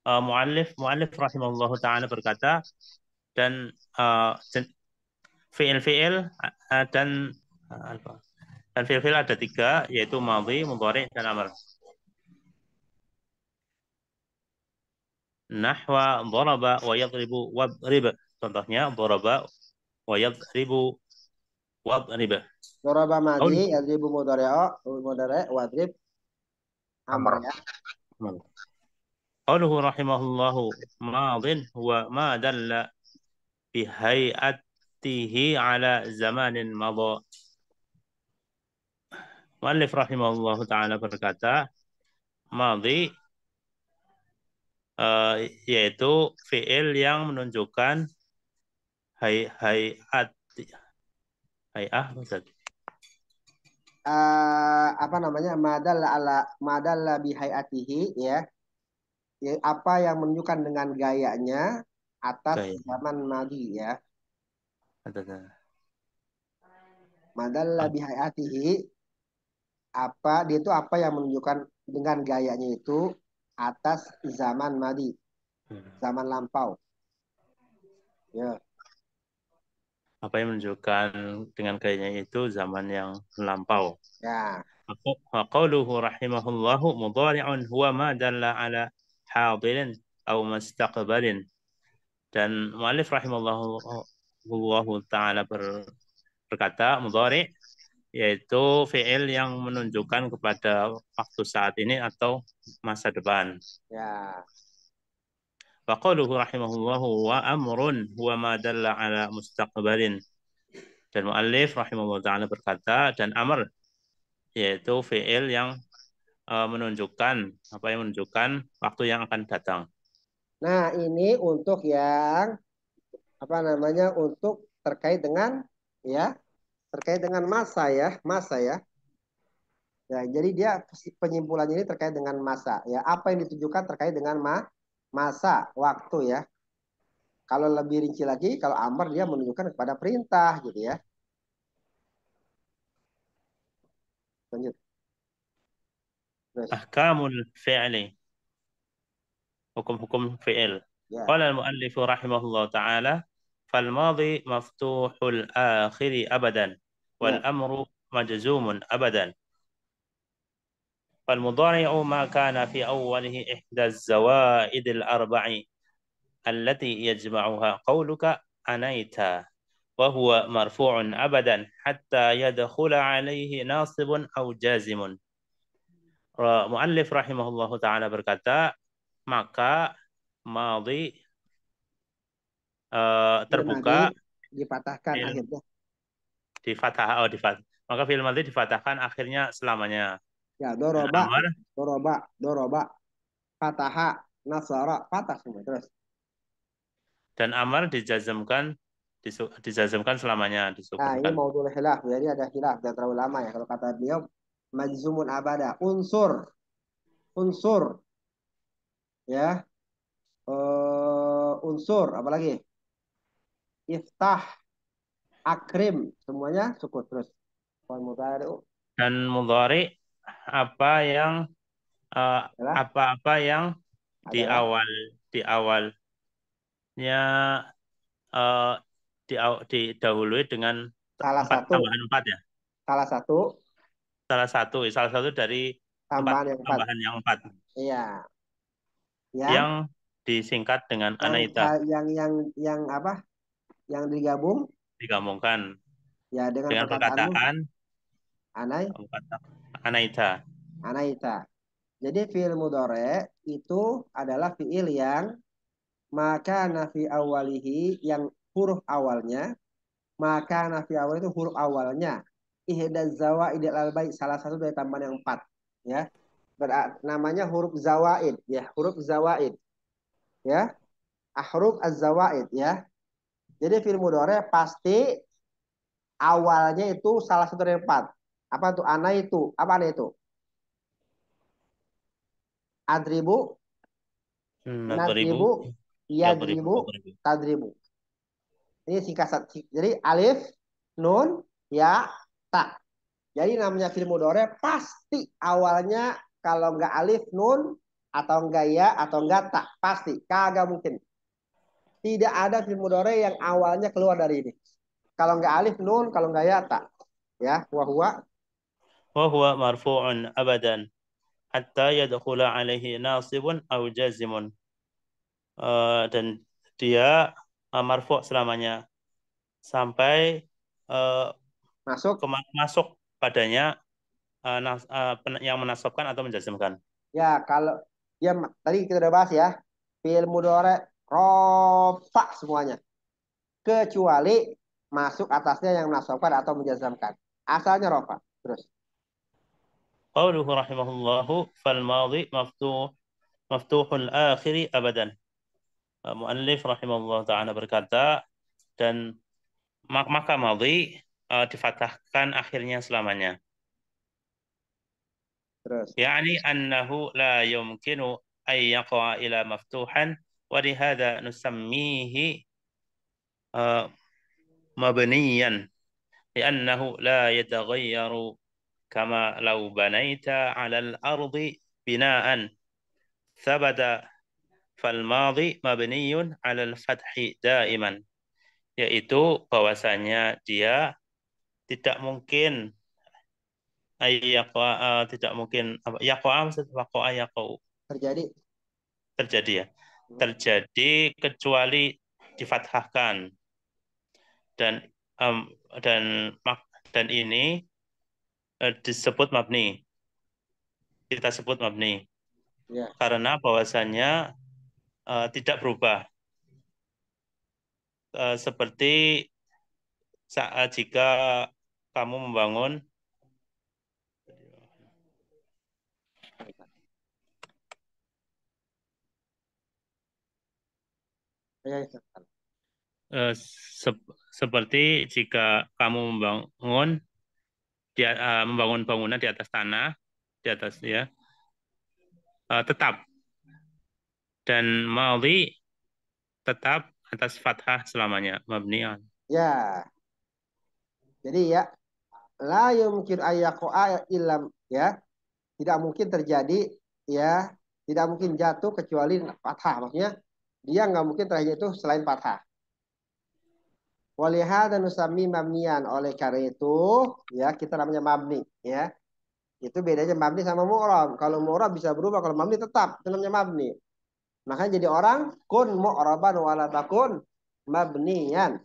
muallif rahimahullah taala berkata dan fiil-fiil dan fiil-fiil ada tiga yaitu madhi, mudhari dan amr. Nahwa daraba wa yadribu wadrib. Contohnya daraba wa yadribu wadrib. Daraba madi, yadribu mudhari, wadrib amr ya. Qauluhu rahimahullahu madin huwa ma dalla bihayatihi ala zamanin madha. Muallif rahimahullahu ta'ala berkata madhi yaitu fi'il yang menunjukkan hay'ah apa namanya, madalla bihayatihi, ya, apa yang menunjukkan dengan gayanya atas Gaya. zaman madi, ya. Ada. Madalla bihayatihi, apa dia itu apa yang menunjukkan dengan gayanya itu atas zaman madi, zaman lampau, ya. Apa yang menunjukkan dengan gayanya itu zaman yang lampau. Ya, Qauluhu rahimahullahu mudhari'un huwa ma dalla ala hadirin atau mustaqbalin. Dan mu'allif rahimahullahu ta'ala berkata mudhari' yaitu fi'il yang menunjukkan kepada waktu saat ini atau masa depan. ya. Wa qauluhu rahimahullahu wa amrun huwa ma dalla ala mustaqbalin. Dan mu'allif rahimahullah ta'ala berkata, dan amr, yaitu fi'il yang menunjukkan, apa yang menunjukkan waktu yang akan datang. Nah, ini untuk yang apa namanya, untuk terkait dengan, ya, terkait dengan masa, ya, masa, ya. Ya, jadi dia penyimpulannya ini terkait dengan masa, ya. Apa yang ditujukan terkait dengan masa, waktu, ya. Kalau lebih rinci lagi, kalau amar dia menunjukkan kepada perintah, gitu, ya. Lanjut. Terus, Ahkamul fi'li, hukum-hukum fi'il. ya, Qala al-muallif rahimahullah ta'ala, فالماضي مفتوح الآخر أبدا ya. والأمر مجزوم أبدا فالمضارع ما كان في أوله إحدى الزوائد الأربع التي يجمعها قولك أنيت وهو مرفوع أبدا حتى يدخل عليه ناصب أو جازم. Muallif rahimahullahu taala berkata, maka madhi Fi'il madhi terbuka dipatahkan fil akhirnya. di fathah, maka fil madhi difathahkan akhirnya selamanya. Ya, Dan doroba, amar doroba, doroba, fataha, nasara, patah semua. Terus. dijazmkan dijazmkan selamanya, Nah, ini disukunkan. maudhu khilaf. Jadi ada khilaf di antara ulama, ya. Kalau kata beliau, majzumun abada. Unsur. Unsur. Ya. Unsur. Apalagi? Iftah. Akrim. Semuanya sukun. Terus. Wal mudhari'u Dan mudhari apa yang eh, adalah, apa-apa yang di adalah awal di awalnya eh, didahului dengan salah empat satu. tambahan empat ya. Salah satu Salah satu dari empat tambahan yang empat. tambahan yang empat Iya. Yang, yang disingkat dengan anaita, yang apa? Yang digabung, digabungkan ya, dengan dengan perkataanmu, perkataan anai, anaita. anaita. Jadi fi'il mudhari itu adalah fi'il yang maka nafi awalihi, yang huruf awalnya, maka nafi awal itu huruf awalnya ihdaz zawaidil albai, salah satu dari tambahan yang empat, ya. Namanya huruf zawaid, ya, huruf zawaid, ya, ahruf az-zawaid, ya. Jadi fi'il mudhari pasti awalnya itu salah satu dari empat. Apa tuh? Ana itu. Apa ana itu? Adribu, Nadribu, nadribu, yadribu, yadribu, tadribu. tadribu. Ini singkat. Jadi alif, nun, ya, ta. Jadi namanya fi'il mudhari pasti awalnya kalau nggak alif, nun, atau enggak ya, atau enggak tak. Pasti. Kagak mungkin. Tidak ada fi'il mudhari yang awalnya keluar dari ini. Kalau nggak alif, nun, kalau nggak ya, tak. Ya, wahwa. وهو مرفوع أبدا حتى يدخل عليه ناصب أو جازم. Dan dia marfu selamanya sampai eh, Masuk. masuk padanya yang menasabkan atau menjazmkan. Ya, kalau dia tadi kita udah bahas, ya. Fi'il mudhari rofa semuanya. Kecuali masuk atasnya yang menasabkan atau menjazamkan. Asalnya rofa. Terus. قوله رحمه الله فالماضي مفتوح الآخر أبدا. Muallif rahimahullah ta'ala berkata, dan maka madhi difathahkan akhirnya selamanya. Terus. يعني أنه لا يمكن أن يقع إلى مفتوحا ولهذا نسميه مبنيا لأنه لا يتغير كما لو بنيت على الأرض بناء ثبت فالماضي مبني على الفتح دائما, yaitu bahwasanya dia tidak mungkin tidak mungkin apa maksud Terjadi. terjadi ya, terjadi kecuali difathahkan dan em, dan dan ini disebut mabni, kita sebut mabni Ya. karena bahwasanya tidak berubah seperti saat jika kamu membangun Ya, ya. eh, seperti jika kamu membangun bangunan di atas tanah, di atas ya, tetap, dan madhi tetap atas fathah selamanya, mabni'an. Ya. Jadi ya, la yumkin ayyaqa illam, ya. Tidak mungkin terjadi, ya, tidak mungkin jatuh kecuali fathah. Maksudnya dia nggak mungkin terjadi itu selain fathah. Walihada nusami mabnian, oleh karena itu ya kita namanya mabni, ya. Itu bedanya mabni sama mu'rab. Kalau mu'rab bisa berubah, kalau mabni tetap itu namanya mabni. Makanya jadi orang kun mu'raban wala takun mabniyan.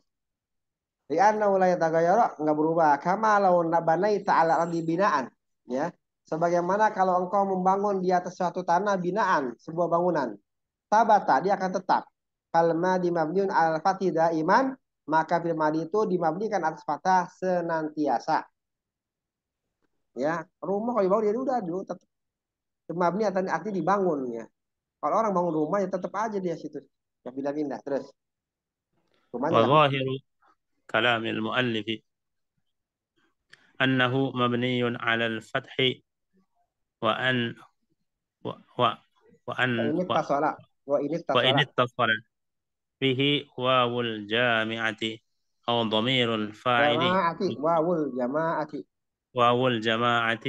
Li'anna la yataghayyara, enggak berubah. Kama law banaita 'ala ardi binaan, ya. Sebagaimana kalau engkau membangun di atas suatu tanah binaan, sebuah bangunan. Tabata, dia akan tetap. Kalma di mabniun al fatih daiman, maka fil madi itu dimabnikan atas fathah senantiasa. Ya, rumah kalau dibangun dia udah dulu tetap mabni artinya dibangun, ya. Kalau orang bangun rumah ya tetap aja dia situ. Ya pindah-pindah terus. Rumahnya nggak. وظاهر كلام المؤلف أنه مبني على الفتح وأن و و وأن Ini tasola. Wah ini وإن tasola. اتصل به واو الجامعة أو ضمير الفاعل Jamaati, wawul jamaati. واو الجماعة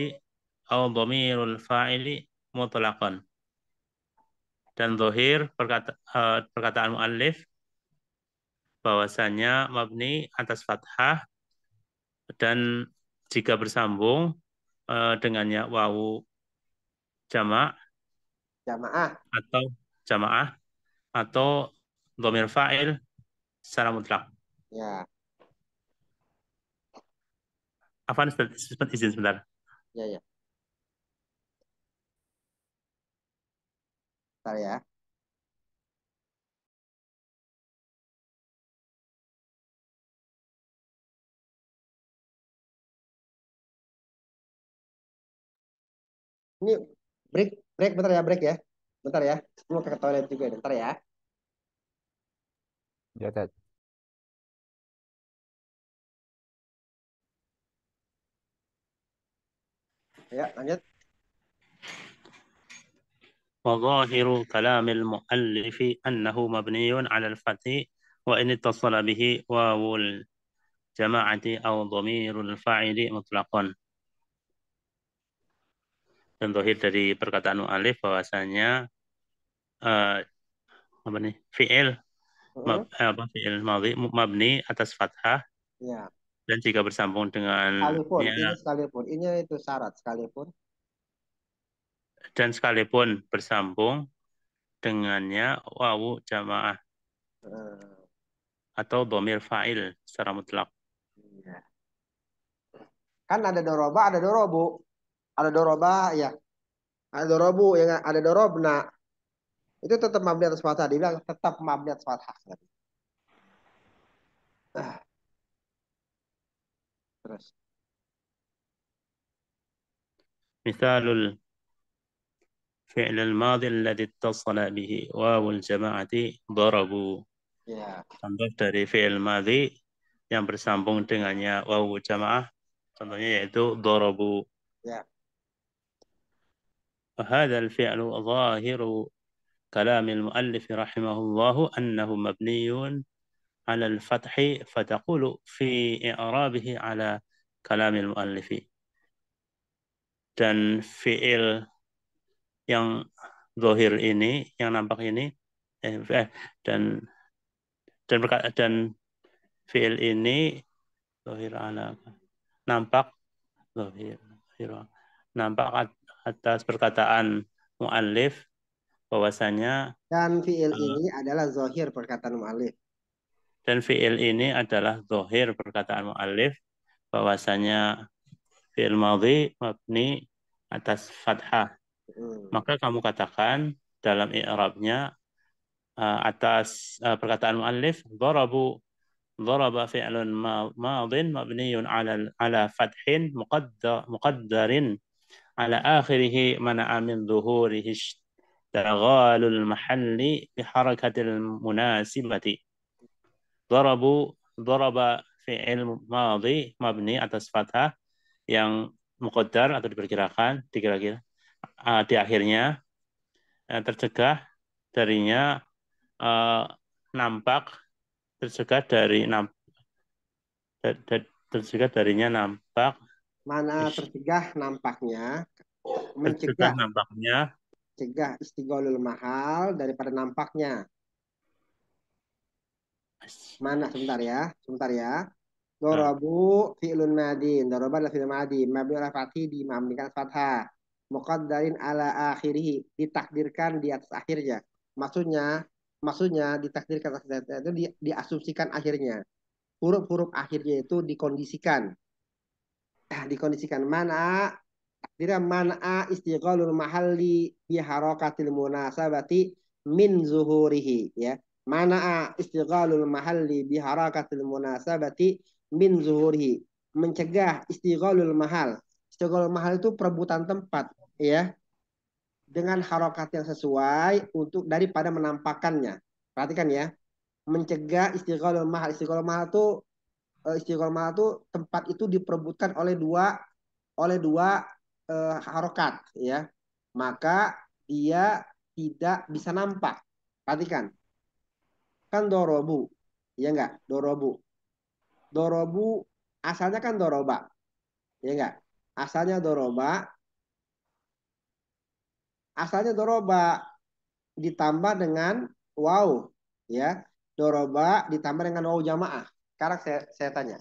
أو ضمير الفاعل مطلقا. Dan zahir perkataan muallif bahwasanya mabni atas fathah dan jika bersambung dengannya wawu jama' Jamaah. atau jamaah atau dhamir fa'il secara mutlak. Ya, Afan, izin sebentar. ya, ya. Bentar ya. Ini break, break bentar ya, break ya. Bentar ya. Mau ke toilet juga, bentar ya. Ya, Ted. Ya, lanjut. وظاهر كلام المؤلف أنه مبني على الفتح وإن اتصل به واو الجماعة أو ضمير الفاعل مطلقا. Dan zahir dari perkataan mu'alif bahwasanya apa nih, fi'il fi'il madhi mabni atas fathah Ya. dan jika bersambung Sekalipun, dengannya ini sekalipun. Ini itu syarat sekalipun. dan sekalipun bersambung dengannya wawu jamaah atau dhamir fa'il secara mutlak. Ya. Kan ada doroba, ada dorobu. Ada doroba, ya. Ada dorobu, ya nggak? Ada dorobna. Itu tetap mabni atas fathah. Dia bilang tetap mabni atas fathah. Terus. مثال الفعل الماضي الذي اتصل به واو الجماعة ضربوا. Ya. Contoh dari fi'il madhi yang bersambung dengannya wawu jamaah, contohnya yaitu dorobu. Ya. وهذا الفعل ظاهر كلام المؤلف رحمه الله أنه مبني على الفتح فتقول في إعرابه على كلام المؤلف. Dan fi'il yang zahir ini, yang nampak ini, dan fi'il ini zahir ala, nampak zahir, nampak atas perkataan mu'allif bahwasanya Dan fi'il ini adalah zahir perkataan mu'allif. Dan fi'il ini adalah zahir perkataan mu'allif bahwasanya fi'il madhi mabni atas fathah. Maka kamu katakan dalam i'rabnya atas perkataan mu'allif daraba fi'lun madhin mabniyun ala fathin muqaddarin ala akhirih mana'a min zuhurihi istighalul mahalli biharakatil munasibati. Daraba fi'il madhi mabni atas fathah yang muqaddar atau diperkirakan di akhirnya tercegah darinya nampak tercegah darinya nampak Mana tercegah nampaknya tercegah nampaknya cegah istighalul mahal daripada nampaknya. Mana sebentar ya. Dorobu fi'lun madin. Doroba adalah fi'lun madin. Mabni ala fathi dimabnikan fathah. Muqaddarin ala akhirih. Ditakdirkan di atas akhirnya. Maksudnya ditakdirkan atas akhirnya itu diasumsikan akhirnya. Huruf-huruf akhirnya itu dikondisikan. Dikondisikan mana? Takdirnya mana istighalul mahalli biharakatil munasabati min zuhurihi. Ya. Mana istighalul mahalli biharakatil munasabati min zuhurihi, mencegah istighalul mahal. Istighalul mahal itu perebutan tempat, ya, dengan harokat yang sesuai untuk daripada menampakkannya. Perhatikan ya, mencegah istighalul mahal. Istighalul mahal itu tempat itu diperebutkan oleh dua harokat, ya, maka dia tidak bisa nampak. Perhatikan, kan dorobu, ya enggak, dorobu asalnya kan doroba, ya enggak? Asalnya doroba ditambah dengan waw, ya. Doroba ditambah dengan waw jamaah. Sekarang saya tanya,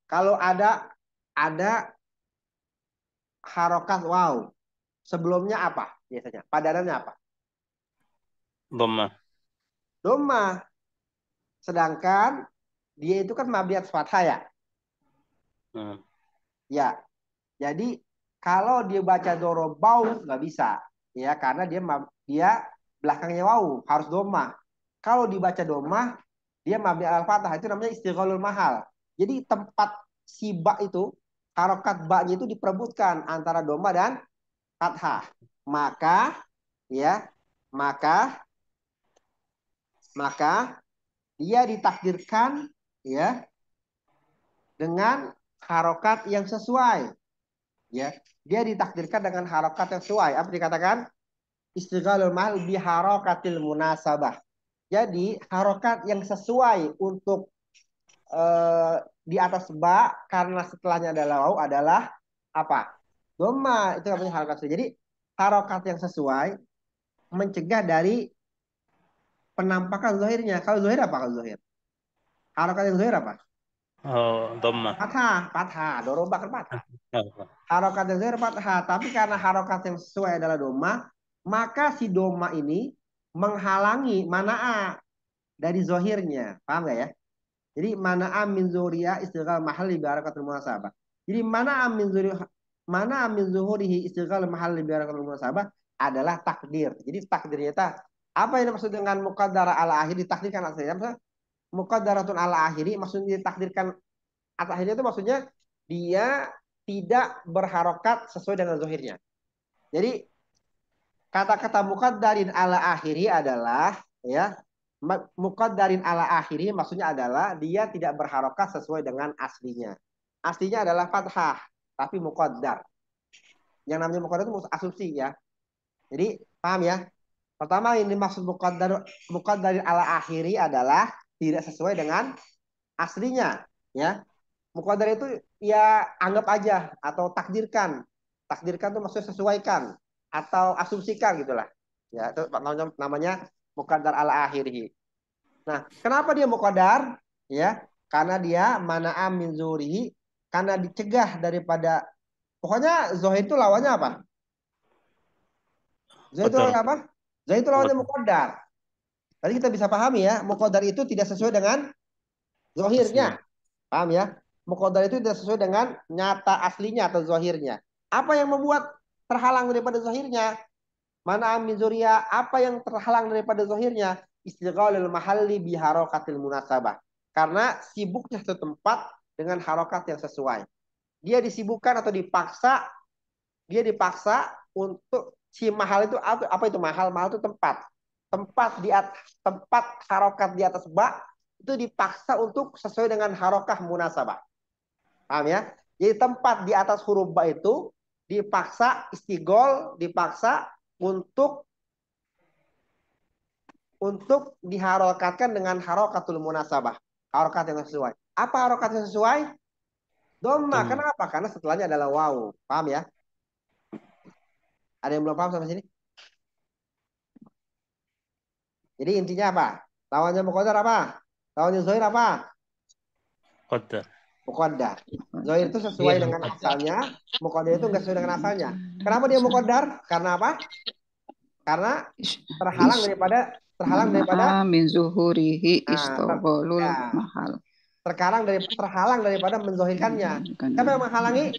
kalau ada harokat waw, sebelumnya apa biasanya? Padanannya apa? Dhammah. Sedangkan dia itu kan mabni atas fathah ya. Ya, jadi kalau dia baca dorobau nggak bisa, ya, karena dia belakangnya wawu harus domah. Kalau dibaca domah, dia mabni al fathah, itu namanya istighalul mahal. Jadi tempat si ba itu, harokat ba-nya itu diperebutkan antara domah dan fathah. Maka dia ditakdirkan, ya, dengan harokat yang sesuai, ya. Dia ditakdirkan dengan harokat yang sesuai. Apa dikatakan? Istighalul mahal bi harokatil munasabah. Jadi harokat yang sesuai untuk di atas ba, karena setelahnya adalah waw, adalah apa? Dhamma. Itu namanya harokat sesuai. Jadi harokat yang sesuai mencegah dari penampakan zahirnya. Kalau zahir apa? Kalau zahir, harokat yang zahir apa? Dhammah. Fathah. Doroba kan fathah. Harokat yang zahir fathah. Tapi karena harokat yang sesuai adalah doma, maka si doma ini menghalangi mana'a dari zahirnya. Paham gak ya? Jadi mana'a min zuhriya istighal mahalli bi harakatil munasabah. Jadi mana'a min zuhurihi istighal mahalli bi harakatil munasabah adalah takdir. Jadi takdirnya itu apa yang maksud dengan muqaddara ala akhir, ditakdirkan asalnya? Muqaddaratun ala akhiri maksudnya ditakdirkan atas akhirnya itu maksudnya dia tidak berharokat sesuai dengan zahirnya. Jadi kata-kata muqaddarin ala akhiri adalah, ya, muqaddarin ala akhiri maksudnya adalah dia tidak berharokat sesuai dengan aslinya. Aslinya adalah fathah, tapi muqaddar. Yang namanya muqaddar itu asumsi, ya. Jadi paham ya? Pertama yang dimaksud muqaddar ala akhiri adalah tidak sesuai dengan aslinya, ya. Muqaddar itu ya anggap aja atau takdirkan. Takdirkan itu maksudnya sesuaikan atau asumsikan gitulah. Ya, itu namanya muqaddar ala akhiri. Nah, kenapa dia muqaddar? Ya, karena dia mana'a min zuhrihi, karena dicegah daripada pokoknya zohir itu lawannya apa? Zohir itu lawannya Qadar. apa? Zohir itu lawannya Qadar. muqaddar. Tadi kita bisa pahami ya, muqaddar itu tidak sesuai dengan zohirnya. Asli. Paham ya? Muqaddar itu tidak sesuai dengan nyata aslinya atau zohirnya. Apa yang membuat terhalang daripada zohirnya? Mana min zuria, apa yang terhalang daripada zohirnya? Istighalul mahalli biharokatil munasabah. Karena sibuknya satu tempat dengan harokat yang sesuai. Dia disibukkan atau dipaksa, dia dipaksa untuk si mahal itu apa itu mahal? Mahal itu tempat. Tempat di atas tempat harokat di atas bak itu dipaksa untuk sesuai dengan harokah munasabah. Paham ya? Jadi tempat di atas huruf ba itu dipaksa istigol, dipaksa untuk diharokatkan dengan harokatul munasabah. Harokat yang sesuai. Apa harokat yang sesuai? Doma. Dom. Kenapa? Karena setelahnya adalah waw. Paham ya? Ada yang belum paham sampai sini? Jadi intinya apa? Lawannya muqaddar apa? Lawannya zohir apa? Qadar. Muqaddar. Zohir itu sesuai Iya, dengan muqaddar. asalnya. Muqaddar itu nggak sesuai dengan asalnya. Kenapa dia muqaddar? Karena apa? Karena terhalang Is daripada terhalang daripada mana'a min zuhurihi nah, istaghalul ya, mahal. terhalang daripada menzohirkannya. Siapa yang menghalangi?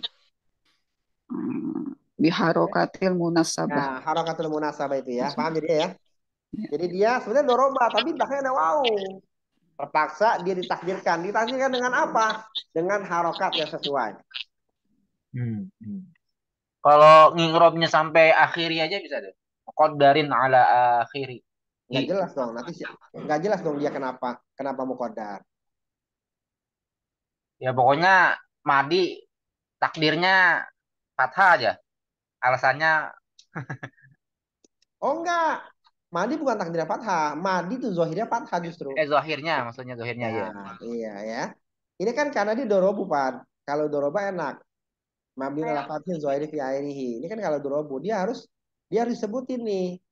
Biharokatil munasabah. Nah, harokatul munasabah itu ya. Paham jadi ya? Ya. Jadi dia sebenarnya doroba, tapi belakangnya ada wow. Terpaksa dia ditakdirkan. Ditakdirkan dengan apa? Dengan harokat yang sesuai. Hmm. Hmm. Kalau ngingrobnya sampai akhiri aja bisa deh. Qaddarin ala akhiri. Nggak jelas dong. Nanti nggak jelas dong dia kenapa muqaddar. Ya pokoknya Madi takdirnya fathah aja. Alasannya Oh enggak. Madi bukan takdirnya fathah. Madi itu zohirnya fathah justru. zahirnya, maksudnya zahirnya Ya, ya. iya ya. Ini kan karena dia dorobu, Pak. Kalau doroba enak. Mabni ala fathil zohiri fi ainihi. Ini kan kalau dorobu dia harus sebutin nih.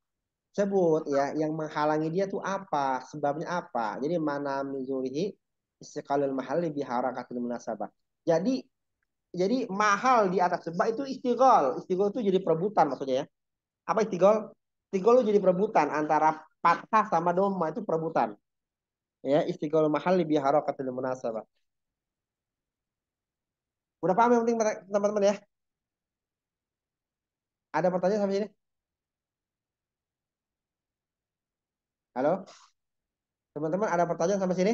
Sebut ya yang menghalangi dia tuh apa, sebabnya apa. Jadi mana mizurihi istiqalul mahalli bi harakatil munasabah. Jadi mahal di atas sebab itu istiqol. Istiqol itu jadi perebutan maksudnya ya. Apa istiqol? Istiqol itu jadi perebutan antara fathah sama doma itu perebutan. Ya, istiqol mahalli bi harakatil munasabah. Udah paham yang penting teman-teman ya? Ada pertanyaan sampai sini? Halo? Teman-teman ada pertanyaan sampai sini?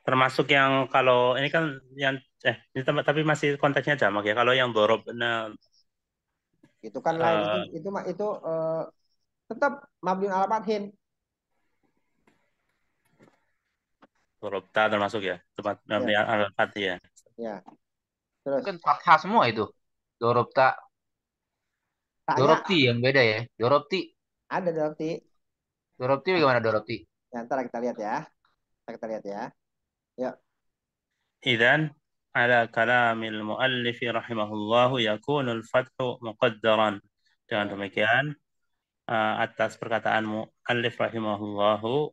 Termasuk yang kalau ini kan yang ini tapi masih konteksnya jamak ya. Kalau yang dorob, nah, Itu kan lain itu tetap mabni ala fathin. dorobta termasuk ya. Tempat Ya, al-fatih ya. ya. Itu Terus kan fathah semua itu. Dorobta, tanya Dorobti yang beda ya. Dorobti, ada berarti. Dorobti bagaimana Dorobti? Ya, ntar kita lihat ya. Kita lihat ya. Ya, إذن على كلام المؤلف رحمه الله يكون الفتح مقدرا. Dengan ya. demikian, atas perkataan muallif rahimahullahu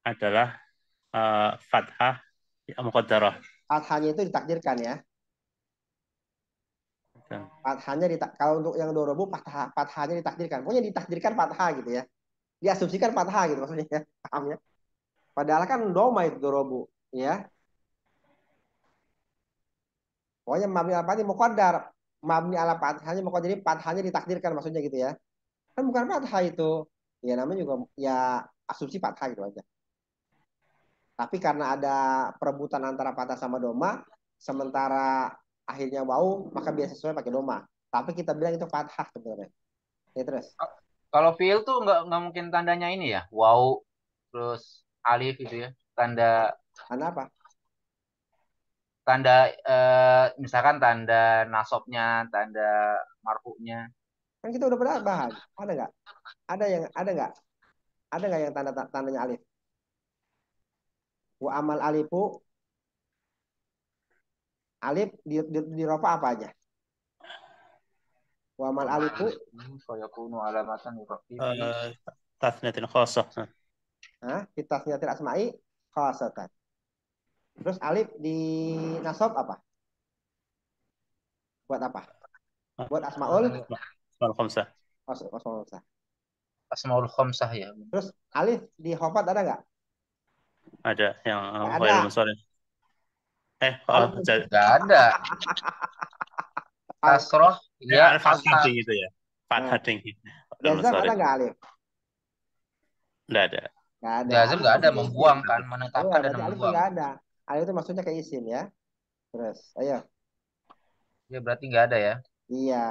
adalah fathah muqaddarah. Fathahnya itu ditakdirkan ya. Fathahnya kalau untuk yang dorobu fathahnya ditakdirkan. Pokoknya ditakdirkan fathah gitu ya. Diasumsikan fathah gitu maksudnya ya. Paham ya? Padahal kan doma itu dorobu, ya. Pokoknya mabni ala fathah muqaddar. Mabni ala fathahnya muqaddar jadi fathahnya ditakdirkan maksudnya gitu ya. Kan bukan fathah itu. Ya namanya juga ya asumsi fathah gitu aja. Tapi karena ada perebutan antara fathah sama doma, sementara akhirnya wau, maka biasa sesuai pakai doma. Tapi kita bilang itu fathah sebenarnya. Ya, terus. Kalau fiil tuh nggak mungkin tandanya ini ya. Wow, terus alif gitu ya. Tanda Anda apa? tanda misalkan tanda nasabnya, tanda marfu'nya. Kan kita udah pernah bahas. Ada nggak? Ada nggak? Ada nggak yang tandanya alif? Wa amal alifu, alif di rofa apa aja? Wa amal alifu, Fayakunu alamatan yukafi. Tasniyatin khasah. kita senyatil asma'i khasatan. Terus alif di nasab apa? Buat apa? Buat asmaul Asmaul khamsah. khamsah. Asmaul khamsah ya. Terus alif di khafat ada nggak? Ada yang Nggak ada. ghairul munsharif. Alif Nggak ada. Kasroh ya fathah fathah. gitu ya. Fathah tinggi. Ghairul jazam ada munsharif. nggak alif? Nggak ada. Nggak ada. Jazam Alif nggak ada, maksudnya membuang isim. kan, menetapkan dan Berarti alif membuang. nggak ada. Alif itu maksudnya kayak isim ya. Terus, ayo. Ya berarti nggak ada ya. Iya.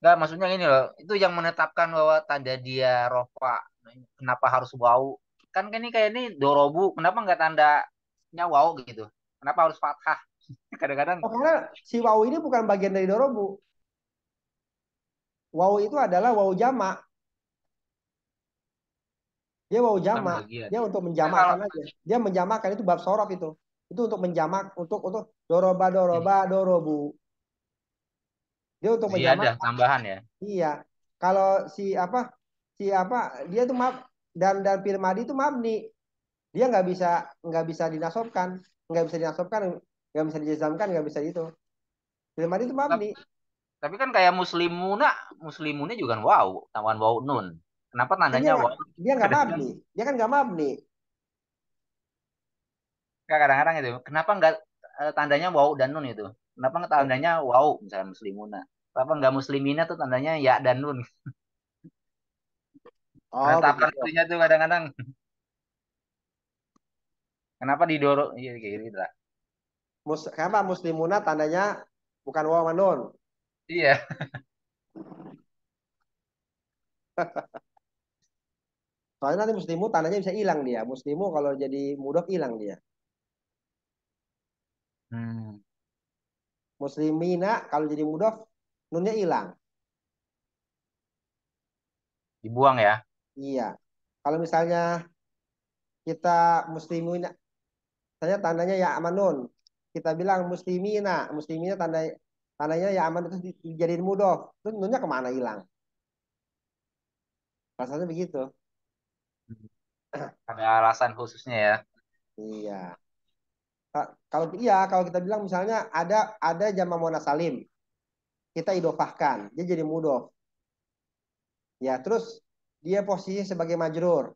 Nggak, maksudnya ini loh, itu yang menetapkan bahwa tanda dia rofa. Kenapa harus wau? Kan ini kayak ini dorobu, kenapa nggak tandanya wau gitu? Kenapa harus fathah? Kadang-kadang Oh, karena si wawu ini bukan bagian dari dorobu. Wawu itu adalah wawu jamak. Dia wawu bukan jamak. bagian. Dia untuk Nah, kalau menjamakkan aja. Dia menjamakkan itu bab sorof itu. Itu untuk menjamak, untuk doroba dorobu. Dia untuk menjamak. ziyadah tambahan ya. Iya. Kalau dia tuh dan firmadi itu mabni. Dia nggak bisa dinasobkan, nggak bisa dijazamkan, nggak bisa itu. Firmadi itu mabni. Tapi kan kayak muslimuna juga wow, tambahan wow nun. Kenapa Kan dia tandanya nggak wow? dia nggak mabni. Dia kan nggak mabni. Kadang-kadang itu. Kenapa nggak tandanya wow dan nun itu? Kenapa nggak tandanya wow misalnya muslimuna? Kenapa nggak muslimina tuh tandanya ya dan nun? Oh, Menetapkan begitu. itunya tuh kadang-kadang. Kenapa didorong? Iya kayak gitu lah. Kenapa muslimuna tandanya bukan waw manun? Iya. Soalnya nanti muslimu tandanya bisa hilang dia. Muslimu kalau jadi mudhof hilang dia. Hmm. Muslimina kalau jadi mudhof nunnya hilang. Dibuang ya. Iya. Kalau misalnya kita muslimina, saya tandanya ya amanun. Kita bilang muslimina tandanya ya aman itu dijadiin mudhof. Terus nunnya kemana hilang? Rasanya begitu. Ada alasan khususnya ya. Iya. Kalau kita bilang misalnya ada jama muannats salim, kita idofahkan, dia jadi mudhof. Ya, terus dia posisi sebagai majrur.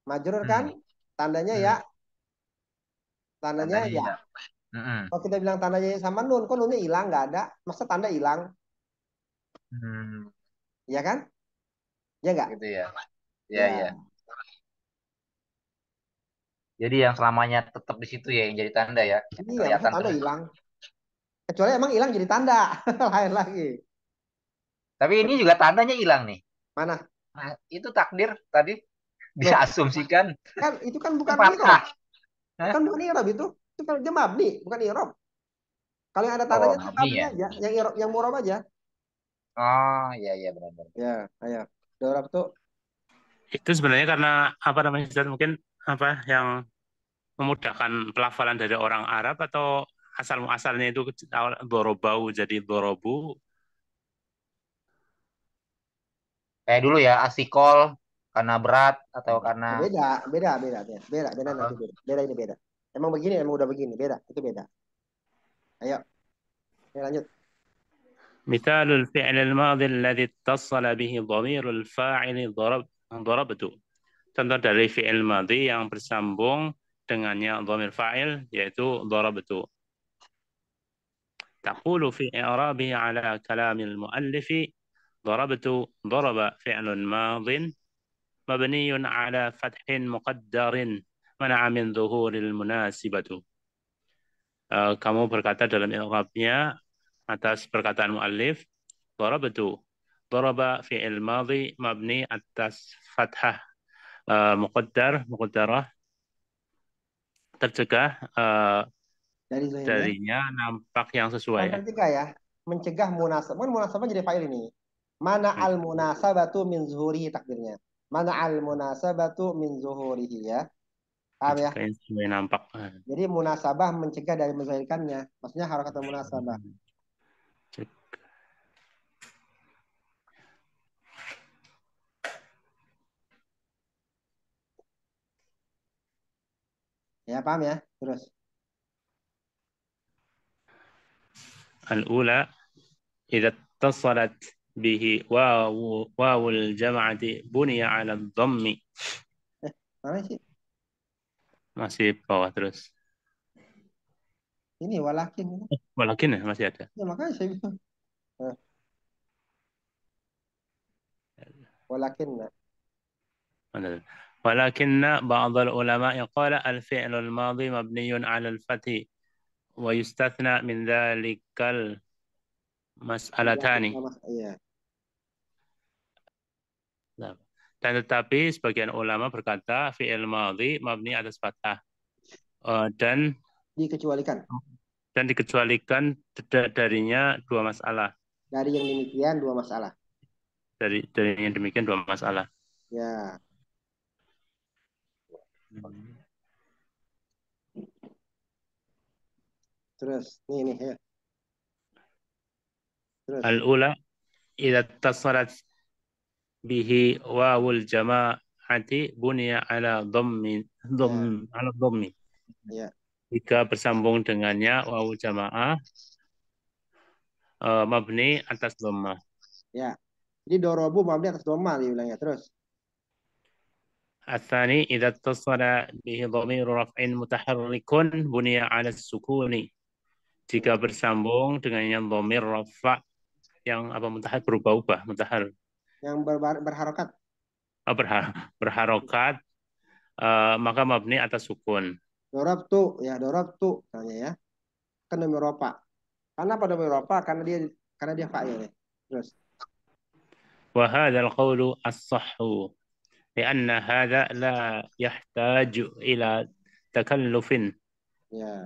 Majrur kan Hmm. tandanya Hmm. ya, tandanya Tandanya ya. ya. Hmm. Kalau kita bilang tandanya sama nun, kok nunnya hilang nggak ada? Masa tanda hilang? Hmm. Ya kan? Ya nggak? Gitu ya. Ya ya. Ya. Jadi yang selamanya tetap di situ ya yang jadi tanda ya. Yang Iya, masa kelihatan tanda terus. hilang? Kecuali emang hilang jadi tanda. Lain lagi. Tapi ini juga tandanya hilang nih. Mana? Nah, itu takdir tadi Loh, diasumsikan kan itu kan bukan irob. fathah. Hah? Kan bukan irob itu. Itu kan dia mabni, bukan irob. Kalau yang ada Oh, tandanya itu mabni mabni ya. aja, yang irob, yang murob aja. Oh, iya iya benar-benar. Ya, ayo. Irob tuh Itu sebenarnya karena apa namanya Ustaz? Mungkin apa yang memudahkan pelafalan dari orang Arab atau asal muasalnya itu dorobau jadi dorobu. Kayak dulu ya asikol karena berat atau karena beda, beda nanti apa? beda ini beda. Emang begini, emang udah begini, beda, itu beda. Ayo, lanjut. مثال الفعل الماضي الذي اتصل به ضمير الفاعل ضربت. Contoh dari fi'il madhi yang bersambung dengannya dhamir fa'il yaitu darabtu. تقول في إعرابه على كلام المؤلف ضربت ضرب فعل ماض مبني على فتح مقدر منع من ظهور المناسبة. Kamu berkata dalam i'rabnya atas perkataan muallif darabtu. Daraba fi'il madhi mabni atas fathah muqaddarah tercegah Dari Zohir ya. darinya nampak yang Bukan sesuai. tercegah ya. mencegah munasabah. Kan munasabah jadi fa'il ini. Mana al munasabatu min zuhurihi takdirnya. Mana al munasabatu min zuhurihi ya. Paham ya? Kayaknya sesuai nampak. Jadi munasabah mencegah dari menzahirkannya. Maksudnya harokat munasabah. Ya paham ya? Terus. Al-ula idza اتصلت به واو الجماعة بني على الضم. Mana sih? Masih bawah terus. Ini walakin. Walakin ya masih ada. Ya makanya saya bilang. Walakin. ولكن بعض العلماء قال الفعل الماضي مبني على الفتح ويستثنى من ذلك المسألتان. Iya. Dan tetapi sebagian ulama berkata fi'il madhi mabni atas fathah dan dikecualikan darinya dua masalah. Dari yang demikian dua masalah. Dari yang demikian dua masalah. Ya. Terus ini ya. Terus. Al-ula idza tasalat bihi wawul jama'ati bunya ala dhammi ala dhammi. Ya. Jika bersambung dengannya wawu jamaah mabni atas dhammah. Ya. Jadi dorobu mabni atas dhammah dibilangnya. Terus. Atsani idza tasala bihi dhamiru raf'in mutaharrikun bunya ala sukuni. Jika bersambung dengannya dhamir rafa' yang apa mutahar berubah-ubah, mutahar. Yang berharokat. Berharokat maka mabni atas sukun. Dorabtu, ya dorabtu namanya ya. Kan demi ropa. Karena pada demi ropa karena dia fa'il ya. Terus. Wa hadzal qawlu as-sahhu لأن هذا لا يحتاج إلى تكلف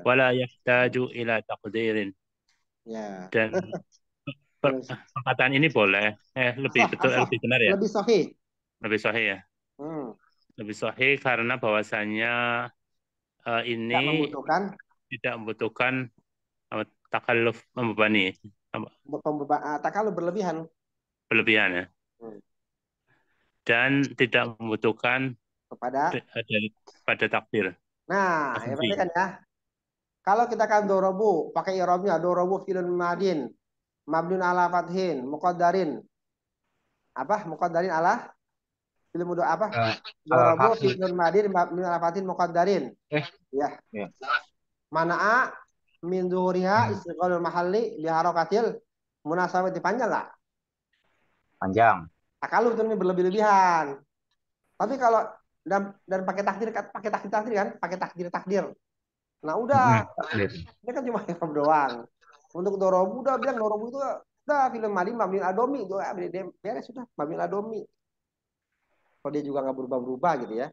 ولا يحتاج إلى تقدير. Dan perkataan ini boleh lebih betul lebih benar ya. Lebih sahih. Lebih sahih ya. Lebih sahih karena bahwasannya ini tidak membutuhkan takalluf membebani. Takalluf berlebihan. Berlebihan ya. Dan tidak membutuhkan pada takdir. Nah, ya berarti kan ya. Kalau kita kan dorobu, pakai i'rabnya dorobu fi'lun madin, mabniun ala fathin, muqaddarin. Apa? Muqaddarin ala fi'il mudhari apa? Dorobu fi'lun madin, mabniun ala fathin, muqaddarin. Ya. Mana'a min zuhuriha istiqlalul mahalli bi harakatil munasabati, panjang lah. Panjang. Kalau itu berlebih-lebihan. Tapi kalau dan pakai takdir kan, pakai takdir. Nah udah, ini kan cuma yang doang. Untuk dorobu udah bilang dorobu itu udah film mali mabni adomi itu beres sudah mabni adomi. Kalau dia juga nggak berubah-berubah gitu ya.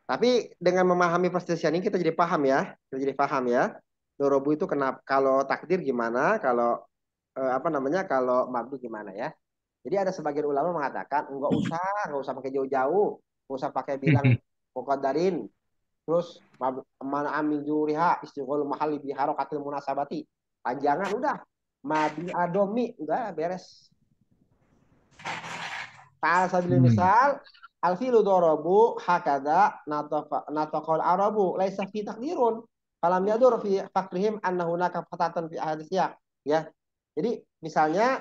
Tapi dengan memahami perselisihan ini kita jadi paham ya, Dorobu itu kenapa, kalau takdir gimana, kalau kalau mabni gimana ya. Jadi ada sebagian ulama mengatakan nggak usah pakai jauh-jauh, nggak usah pakai bilang muqaddarin. Terus mana amin juriha istighol mahali bi harakatil munasabati. Panjangan udah. Mabni adomi udah beres. Ta'al sabil misal al-filu dorobu hakada nataqal arabu laisa fi takdirun. Falam yadur fi fakrihim anna hunaka fatatan fi ahadisya. Ya. Jadi misalnya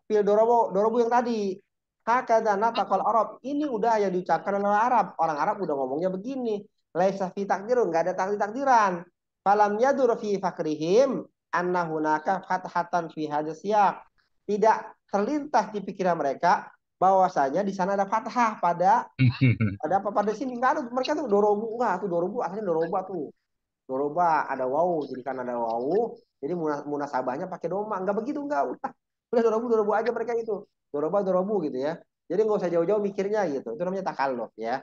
fil dorobu yang tadi hakada nataqal arab, ini udah yang diucapkan oleh Arab. Orang Arab udah ngomongnya begini. Laisa fi takdirun, enggak ada takdiran. Falam yadur fi fakrihim anna hunaka fathatan fi hadisya. Tidak terlintas di pikiran mereka bahwasanya di sana ada fathah pada sini enggak ada. Mereka tuh dorobu, dorobu asalnya doroba ada wawu, jadi kan ada wawu, jadi munasabahnya pakai doma. Enggak begitu, enggak. Udah dorobu aja mereka itu. Dorobu gitu ya. Jadi nggak usah jauh-jauh mikirnya gitu. Itu namanya takalluf ya.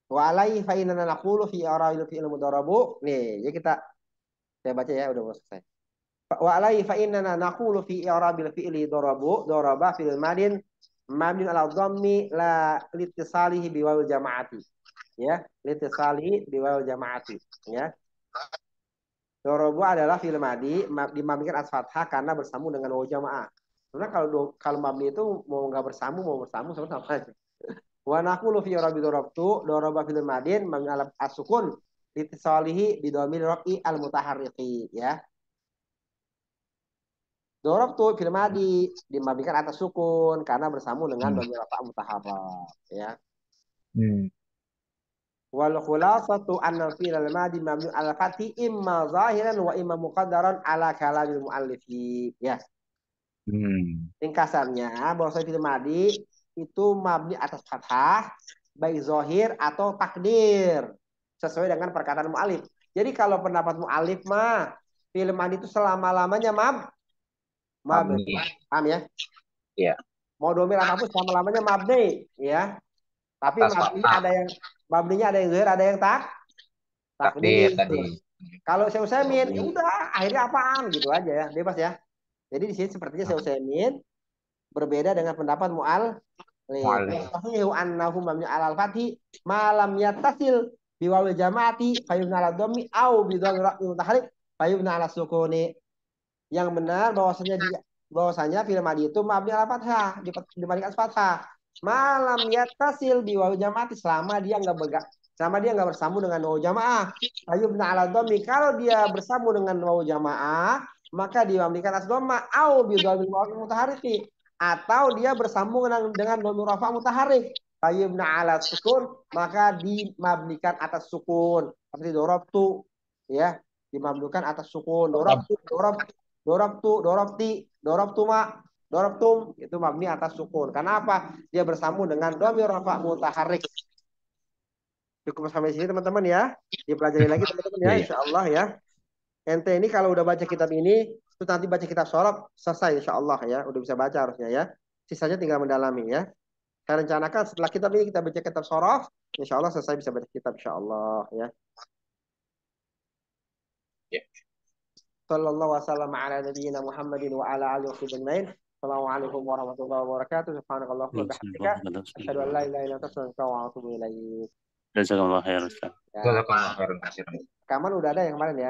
Wa alaihi fa inna naqulu fi arawil fi'il mudharabu. Nih, jadi saya baca ya, udah mau selesai. Wa alaihi fa innana naqulu fi i'rabil fi'li daraba fil madin mabni ala dhammi la litisalihi biwawil jama'ati. Ya, litisalihi biwawil jama'ati. Ya. Dorobu adalah fi'il madi dimabnikan atas fathah karena bersambung dengan wawu jamaah. Sebenarnya kalau mabni itu mau nggak bersambung sama aja. Wa naqulu fi i'rabi daraba fi'il madin mabni ala as-sukun litisalihi bidhamir rafi al mutaharriqi, ya. Darabtu fi'il madi dimabnikan atas sukun karena bersambung dengan dhamir rafa mutaharrak, ya. Wal khulasatu anna fi'il al-madi mabni ala fathi imma zahiran wa imma muqaddaran ala kalamil muallifi, ya. Ringkasannya bahwa fi'il madi itu mabni atas fathah baik zahir atau takdir sesuai dengan perkataan muallif. Jadi kalau pendapat muallif mah fi'il madi itu selama-lamanya mabni. Paham ya? Iya. Mau domir apapun selama-lamanya mabni, ya. Tapi mabninya ada yang zahir, ada yang takdir tadi. Kalau Syekh Utsaimin, ya udah akhirnya apaan gitu aja ya, bebas ya. Jadi di sini sepertinya Syekh Utsaimin berbeda dengan pendapat mu'allif. Sahihu annahu mabni alal fathi malam yattasil biwawil jamaati fayubna ala dhammi au bidhammi ra'i mutaharrik fayubna ala sukuni. Yang benar bahwasanya fi'il madi itu mabni ala fathah, dibandingkan fathah. Malam yattasil biwawil jamaati selama dia nggak bersambung dengan wawu jamaah. Fayubna ala dhammi, kalau dia bersambung dengan wawu jamaah maka dimabnikan atas dhamma au bidhammi ra'i mutaharrik, atau dia bersambung dengan dhamir rafa mutaharrik. Fayubna ala sukun, maka dimabnikan atas sukun. Seperti dorabtu, ya, dimabnikan atas sukun. Dorabtu ma, dorabtum itu mabni atas sukun. Karena apa? Dia bersambung dengan dhamir rafa mutaharrik. Cukup sampai sini teman-teman ya. Dipelajari lagi teman-teman ya, insyaallah ya. Ente ini kalau udah baca kitab ini, terus nanti baca kitab shorof, selesai insya Allah ya. Udah bisa baca harusnya ya. Sisanya tinggal mendalami ya. Saya rencanakan setelah kitab ini kita baca kitab shorof, insya Allah selesai bisa baca kitab insya Allah ya. Sallallahu wasallam ala nabiyyina Muhammadin wa ala alihi wa sahbihi. Assalamualaikum warahmatullahi wabarakatuh. Subhanakallahumma wa bihamdika asyhadu an la ilaha illa anta astaghfiruka wa atubu ilaik. Jazakallahu khairan. Jazakallahu khairan. Rekaman udah ada yang kemarin ya.